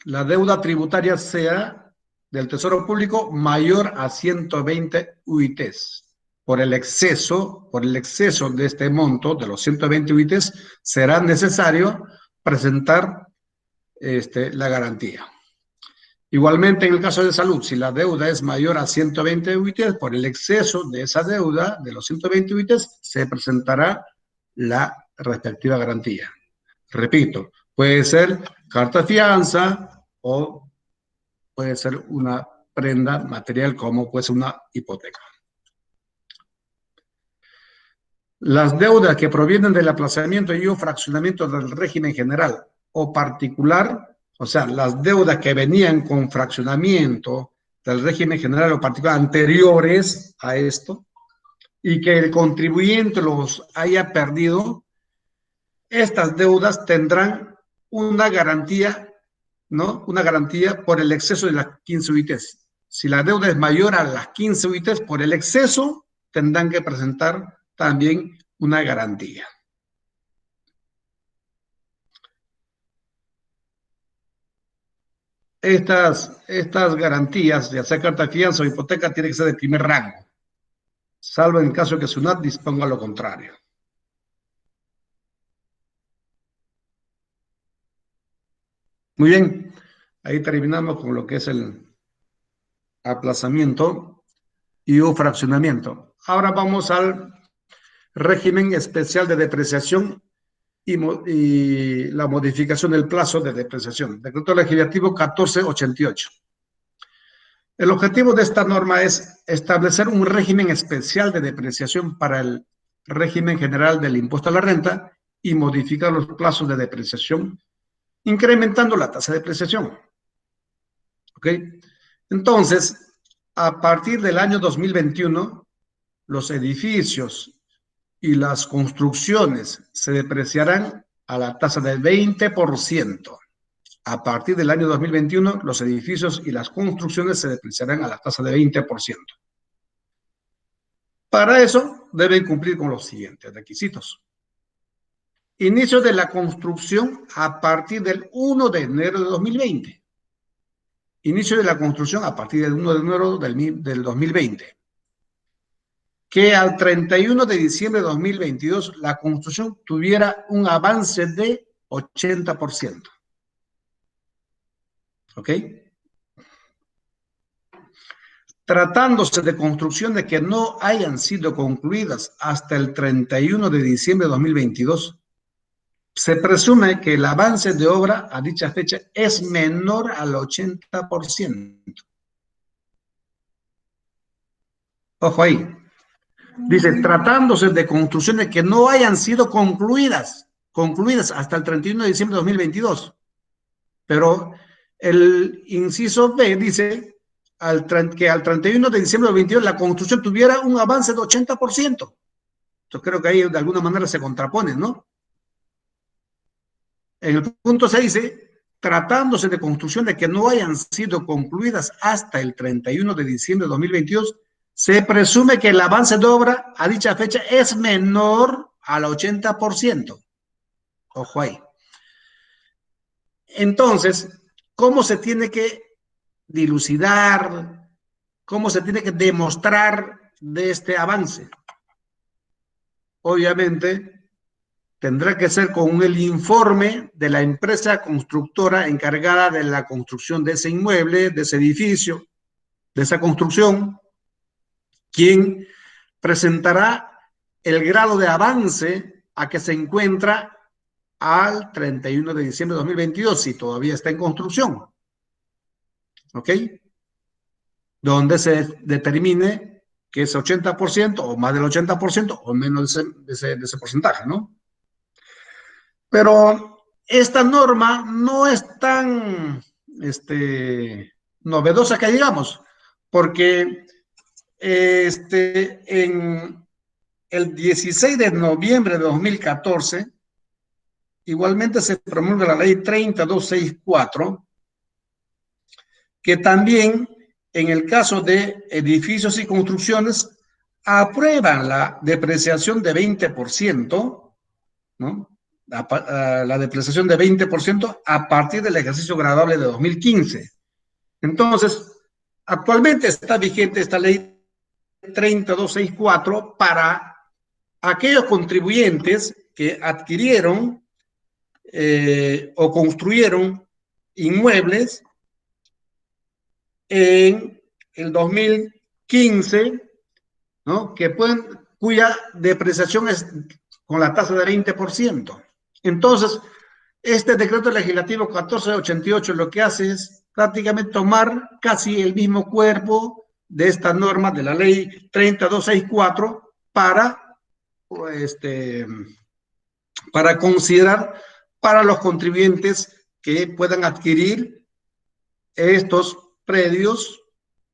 la deuda tributaria sea del Tesoro Público mayor a 120 UITs. Por el exceso de este monto, de los 120 UITs, será necesario presentar la garantía. Igualmente, en el caso de salud, si la deuda es mayor a 120 UITs, por el exceso de esa deuda, de los 120 UITs, se presentará la respectiva garantía. Repito, puede ser carta fianza o puede ser una prenda material como puede ser una hipoteca. Las deudas que provienen del aplazamiento y o fraccionamiento del régimen general o particular, o sea, las deudas que venían con fraccionamiento del régimen general o particular anteriores a esto y que el contribuyente los haya perdido, estas deudas tendrán una garantía, ¿no? Una garantía por el exceso de las 15 UITs. Si la deuda es mayor a las 15 UITs, por el exceso tendrán que presentar también una garantía. Estas garantías, ya sea carta de fianza o hipoteca, tienen que ser de primer rango, salvo en caso que SUNAT disponga lo contrario. Muy bien, ahí terminamos con lo que es el aplazamiento y o fraccionamiento. Ahora vamos al régimen especial de depreciación y la modificación del plazo de depreciación. Decreto Legislativo 1488. El objetivo de esta norma es establecer un régimen especial de depreciación para el régimen general del impuesto a la renta y modificar los plazos de depreciación, incrementando la tasa de depreciación. ¿Ok? Entonces, a partir del año 2021, los edificios y las construcciones se depreciarán a la tasa del 20%. A partir del año 2021, los edificios y las construcciones se depreciarán a la tasa de 20%. Para eso, deben cumplir con los siguientes requisitos. Inicio de la construcción a partir del 1 de enero de 2020. Inicio de la construcción a partir del 1 de enero del 2020. Que al 31 de diciembre de 2022 la construcción tuviera un avance de 80%. ¿Ok? Tratándose de construcciones que no hayan sido concluidas hasta el 31 de diciembre de 2022, se presume que el avance de obra a dicha fecha es menor al 80%. Ojo ahí. Dice, tratándose de construcciones que no hayan sido concluidas hasta el 31 de diciembre de 2022. Pero el inciso B dice que al 31 de diciembre de 2022 la construcción tuviera un avance de 80%. Yo creo que ahí de alguna manera se contrapone, ¿no? En el punto se dice, tratándose de construcciones que no hayan sido concluidas hasta el 31 de diciembre de 2022, se presume que el avance de obra a dicha fecha es menor al 80%. Ojo ahí. Entonces, ¿cómo se tiene que dilucidar? ¿Cómo se tiene que demostrar de este avance? Obviamente, tendrá que ser con el informe de la empresa constructora encargada de la construcción de ese inmueble, de ese edificio, de esa construcción, quien presentará el grado de avance a que se encuentra al 31 de diciembre de 2022, si todavía está en construcción. ¿Ok? Donde se determine que es 80% o más del 80% o menos de ese porcentaje, ¿no? Pero esta norma no es tan novedosa que digamos, porque en el 16 de noviembre de 2014, igualmente se promulga la ley 30264, que también en el caso de edificios y construcciones aprueban la depreciación de 20%, ¿no? La depreciación de 20% a partir del ejercicio graduable de 2015. Entonces, actualmente está vigente esta ley 30264 para aquellos contribuyentes que adquirieron o construyeron inmuebles en el 2015, ¿no? Cuya depreciación es con la tasa de 20%. Entonces, este decreto legislativo 1488 lo que hace es prácticamente tomar casi el mismo cuerpo de esta norma de la ley 30264 para considerar para los contribuyentes que puedan adquirir estos predios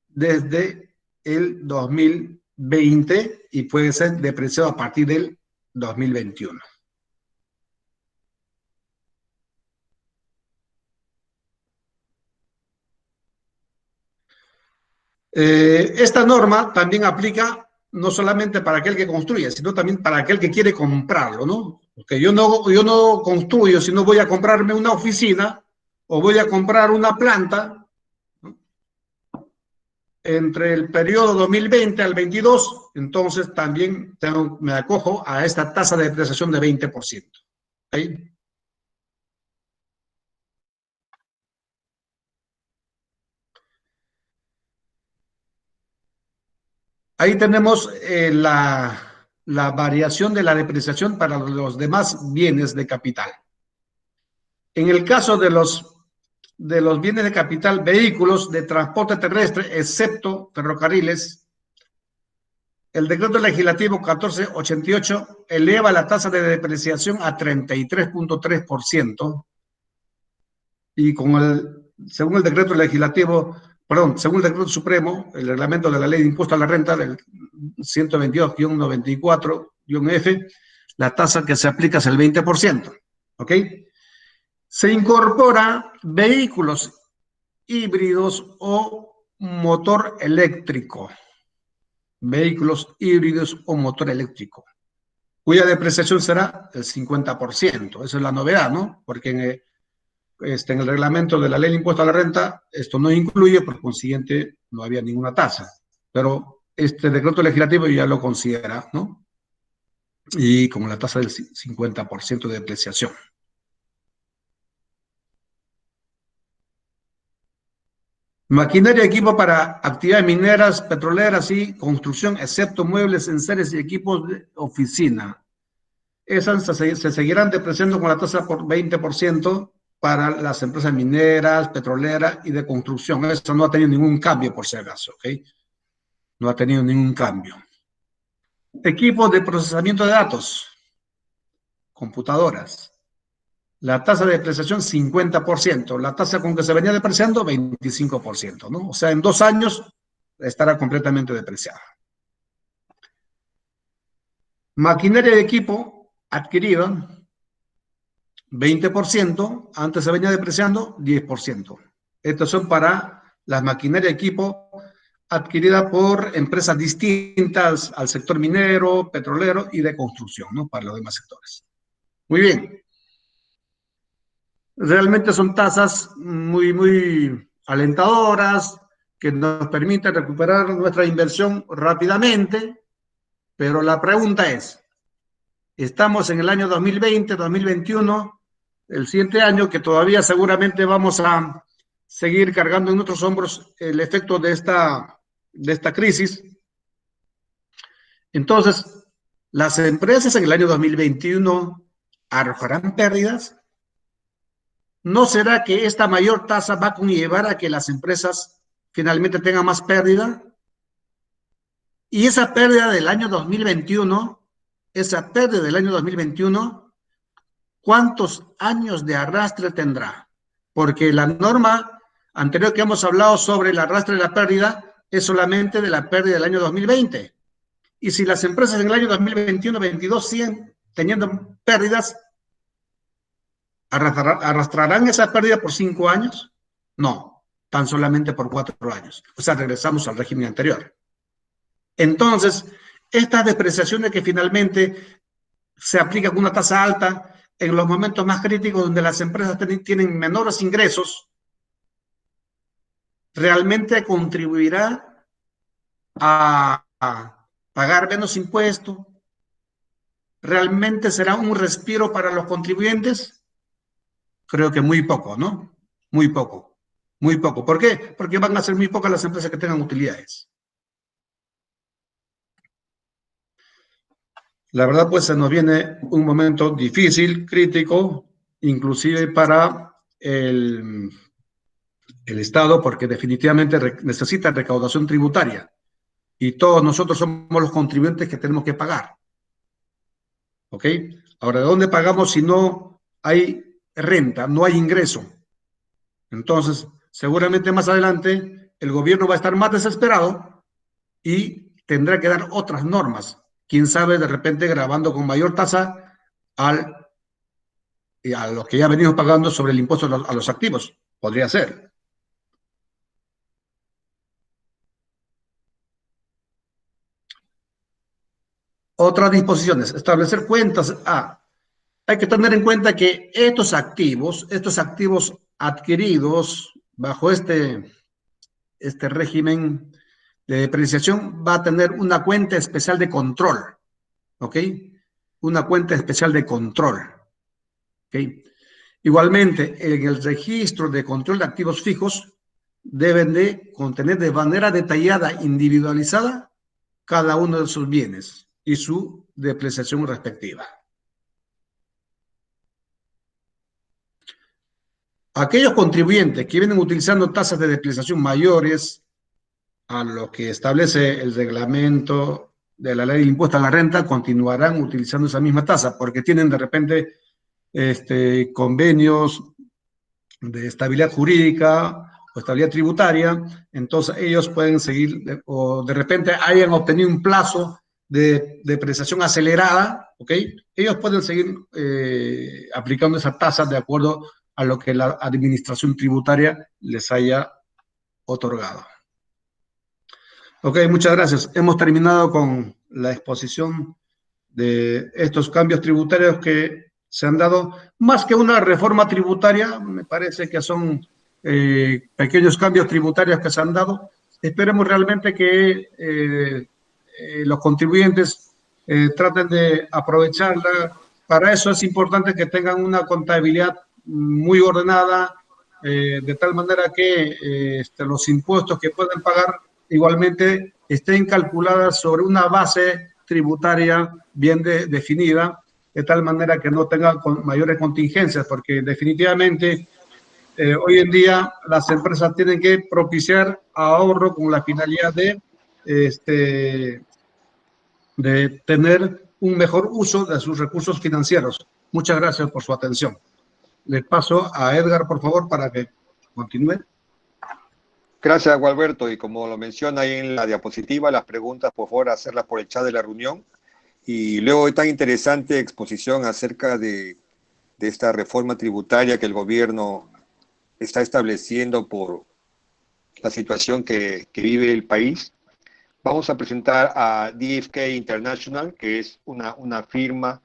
desde el 2020 y puede ser depreciado a partir del 2021. Esta norma también aplica no solamente para aquel que construye, sino también para aquel que quiere comprarlo, ¿no? Porque yo no construyo, sino voy a comprarme una oficina o voy a comprar una planta, ¿no? Entre el periodo 2020 al 22, entonces también me acojo a esta tasa de depreciación de 20%. ¿Okay? Ahí tenemos la variación de la depreciación para los demás bienes de capital. En el caso de los bienes de capital, vehículos de transporte terrestre, excepto ferrocarriles, el decreto legislativo 1488 eleva la tasa de depreciación a 33.3% y según el decreto supremo, el reglamento de la ley de impuesto a la renta del 122-94 F, la tasa que se aplica es el 20%, ¿ok? Se incorpora vehículos híbridos o motor eléctrico, vehículos híbridos o motor eléctrico, cuya depreciación será el 50%. Esa es la novedad, ¿no? Porque en el reglamento de la ley de impuesto a la renta esto no incluye, por consiguiente no había ninguna tasa. Pero este decreto legislativo ya lo considera, ¿no? Y como la tasa del 50% de depreciación. Maquinaria y equipo para actividades mineras, petroleras y construcción, excepto muebles, enseres y equipos de oficina. Esas se seguirán depreciando con la tasa por 20% para las empresas mineras, petroleras y de construcción. Eso no ha tenido ningún cambio, por si acaso, ¿ok? No ha tenido ningún cambio. Equipos de procesamiento de datos, computadoras. La tasa de depreciación 50%, la tasa con que se venía depreciando 25%, ¿no? O sea, en 2 años estará completamente depreciada. Maquinaria de equipo adquirida 20%, antes se venía depreciando 10%. Estos son para las maquinarias de equipo adquirida por empresas distintas al sector minero, petrolero y de construcción, ¿no? Para los demás sectores. Muy bien. Realmente son tasas muy alentadoras que nos permiten recuperar nuestra inversión rápidamente, pero la pregunta es, estamos en el año 2020, 2021, el siguiente año que todavía seguramente vamos a seguir cargando en nuestros hombros el efecto de esta crisis. Entonces, las empresas en el año 2021 arrojarán pérdidas. ¿No será que esta mayor tasa va a conllevar a que las empresas finalmente tengan más pérdida? Y esa pérdida del año 2021, ¿cuántos años de arrastre tendrá? Porque la norma anterior que hemos hablado sobre el arrastre de la pérdida es solamente de la pérdida del año 2020. Y si las empresas en el año 2021-22 siguen teniendo pérdidas, ¿arrastrarán esa pérdida por 5 años? No, tan solamente por 4 años. O sea, regresamos al régimen anterior. Entonces, estas depreciaciones que finalmente se aplican con una tasa alta en los momentos más críticos donde las empresas tienen menores ingresos, realmente contribuirá a pagar menos impuestos. ¿Realmente será un respiro para los contribuyentes? Creo que muy poco, ¿no? Muy poco. Muy poco. ¿Por qué? Porque van a ser muy pocas las empresas que tengan utilidades. La verdad, pues se nos viene un momento difícil, crítico, inclusive para el Estado, porque definitivamente necesita recaudación tributaria. Y todos nosotros somos los contribuyentes que tenemos que pagar. ¿Ok? Ahora, ¿de dónde pagamos si no hay renta, no hay ingreso? Entonces, seguramente más adelante el gobierno va a estar más desesperado y tendrá que dar otras normas. Quién sabe, de repente grabando con mayor tasa a los que ya venimos pagando sobre el impuesto a los activos. Podría ser. Otras disposiciones, establecer cuentas. Hay que tener en cuenta que estos activos adquiridos bajo este régimen de depreciación va a tener una cuenta especial de control, ¿ok? Una cuenta especial de control, ¿ok? Igualmente, en el registro de control de activos fijos deben de contener de manera detallada, individualizada, cada uno de sus bienes y su depreciación respectiva. Aquellos contribuyentes que vienen utilizando tasas de depreciación mayores a lo que establece el reglamento de la ley de impuesto a la renta continuarán utilizando esa misma tasa porque tienen de repente convenios de estabilidad jurídica o estabilidad tributaria, entonces ellos pueden seguir o de repente hayan obtenido un plazo de depreciación acelerada, ¿ok? Ellos pueden seguir aplicando esa tasa de acuerdo a lo que la administración tributaria les haya otorgado. Ok, muchas gracias. Hemos terminado con la exposición de estos cambios tributarios que se han dado. Más que una reforma tributaria, me parece que son pequeños cambios tributarios que se han dado. Esperemos realmente que los contribuyentes traten de aprovecharla. Para eso es importante que tengan una contabilidad muy ordenada, de tal manera que los impuestos que pueden pagar igualmente estén calculadas sobre una base tributaria bien definida, de tal manera que no tengan mayores contingencias, porque definitivamente hoy en día las empresas tienen que propiciar ahorro con la finalidad de tener un mejor uso de sus recursos financieros. Muchas gracias por su atención. Le paso a Edgar, por favor, para que continúe. Gracias, Gualberto. Y como lo menciona ahí en la diapositiva, las preguntas, por favor, hacerlas por el chat de la reunión. Y luego de tan interesante exposición acerca de esta reforma tributaria que el gobierno está estableciendo por la situación que vive el país, vamos a presentar a DFK International, que es una firma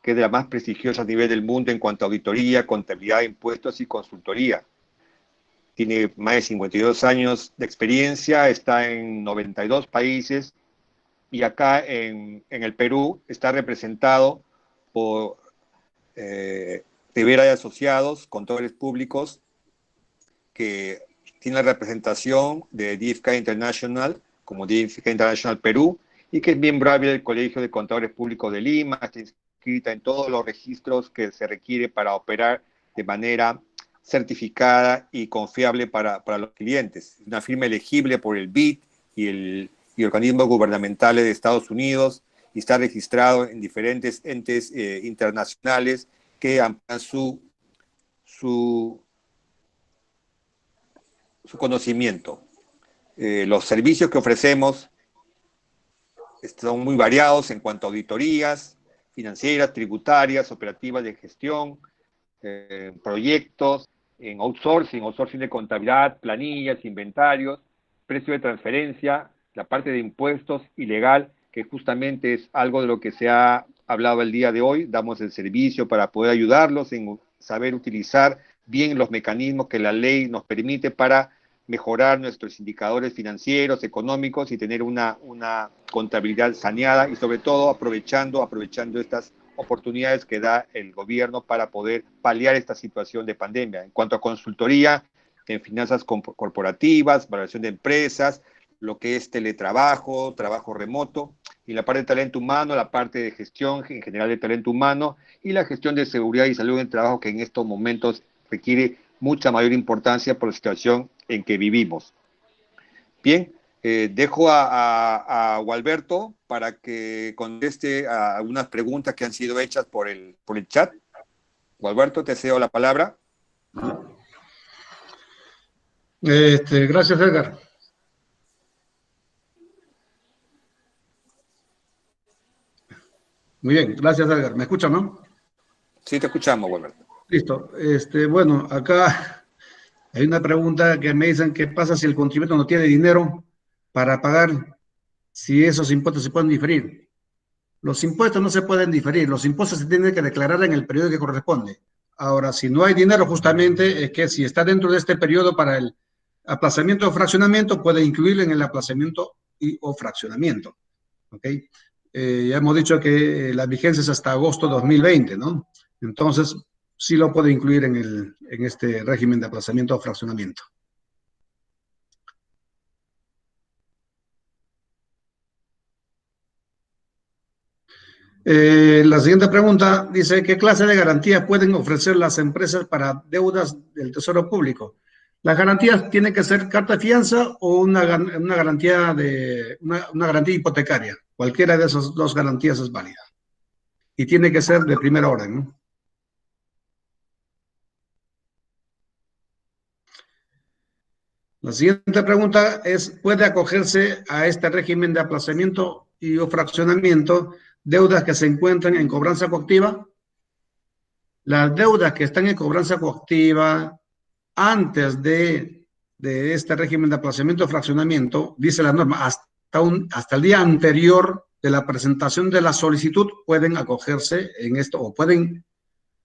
que es de la más prestigiosa a nivel del mundo en cuanto a auditoría, contabilidad, impuestos y consultoría. Tiene más de 52 años de experiencia, está en 92 países y acá en el Perú está representado por Rivera y Asociados, contadores públicos, que tiene la representación de DFK International como DFK International Perú y que es miembro del Colegio de Contadores Públicos de Lima, está inscrita en todos los registros que se requiere para operar de manera certificada y confiable para los clientes. Es una firma elegible por el BID y organismos gubernamentales de Estados Unidos y está registrado en diferentes entes internacionales que amplían su conocimiento. Los servicios que ofrecemos son muy variados en cuanto a auditorías financieras, tributarias, operativas de gestión, proyectos, en outsourcing de contabilidad, planillas, inventarios, precio de transferencia, la parte de impuestos y legal, que justamente es algo de lo que se ha hablado el día de hoy. Damos el servicio para poder ayudarlos en saber utilizar bien los mecanismos que la ley nos permite para mejorar nuestros indicadores financieros, económicos y tener una contabilidad saneada y sobre todo aprovechando estas oportunidades que da el gobierno para poder paliar esta situación de pandemia. En cuanto a consultoría, en finanzas corporativas, valoración de empresas, lo que es teletrabajo, trabajo remoto, y la parte de talento humano, la parte de gestión en general de talento humano y la gestión de seguridad y salud en el trabajo, que en estos momentos requiere mucha mayor importancia por la situación en que vivimos. Bien, dejo a Gualberto para que conteste a algunas preguntas que han sido hechas por el chat. Gualberto, te cedo la palabra. Gracias, Edgar. Muy bien, gracias, Edgar. ¿Me escuchan, no? Sí, te escuchamos, Gualberto. Listo. Bueno, acá hay una pregunta que me dicen: ¿qué pasa si el contribuyente no tiene dinero para pagar, si esos impuestos se pueden diferir? Los impuestos no se pueden diferir, los impuestos se tienen que declarar en el periodo que corresponde. Ahora, si no hay dinero, justamente es que si está dentro de este periodo para el aplazamiento o fraccionamiento, puede incluirlo en el aplazamiento o fraccionamiento. ¿Ok? Ya hemos dicho que la vigencia es hasta agosto de 2020, ¿no? Entonces, sí lo puede incluir en este régimen de aplazamiento o fraccionamiento. La siguiente pregunta dice: ¿qué clase de garantías pueden ofrecer las empresas para deudas del Tesoro Público? Las garantías tienen que ser carta de fianza o una garantía una garantía hipotecaria. Cualquiera de esas dos garantías es válida. Y tiene que ser de primer orden, ¿no? La siguiente pregunta es, ¿puede acogerse a este régimen de aplazamiento y o fraccionamiento deudas que se encuentran en cobranza coactiva? Las deudas que están en cobranza coactiva antes de este régimen de aplazamiento o fraccionamiento, dice la norma, hasta el día anterior de la presentación de la solicitud pueden acogerse en esto o pueden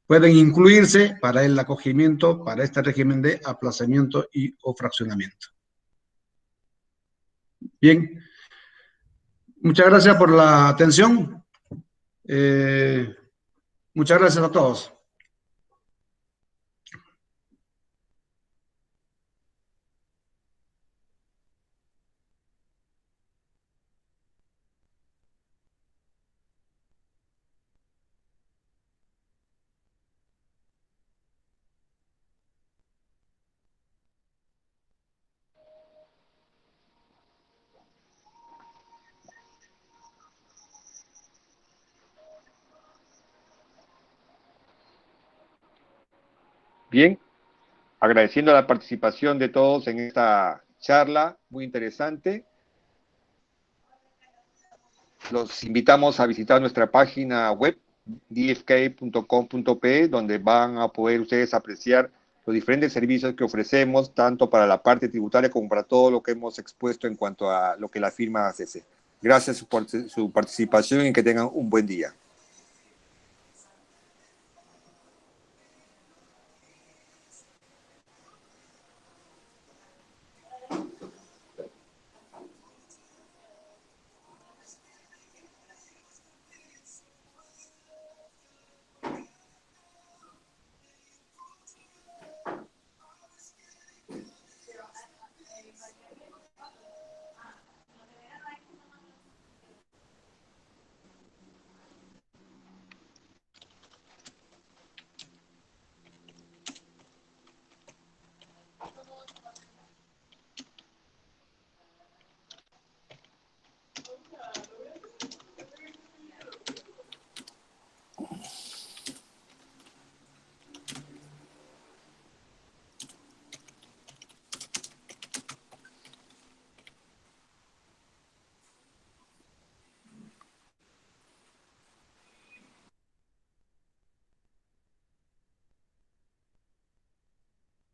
incluirse para el acogimiento para este régimen de aplazamiento y o fraccionamiento. Bien, muchas gracias por la atención. Muchas gracias a todos. Bien, agradeciendo la participación de todos en esta charla muy interesante. Los invitamos a visitar nuestra página web dfk.com.pe, donde van a poder ustedes apreciar los diferentes servicios que ofrecemos, tanto para la parte tributaria como para todo lo que hemos expuesto en cuanto a lo que la firma hace. Gracias por su participación y que tengan un buen día.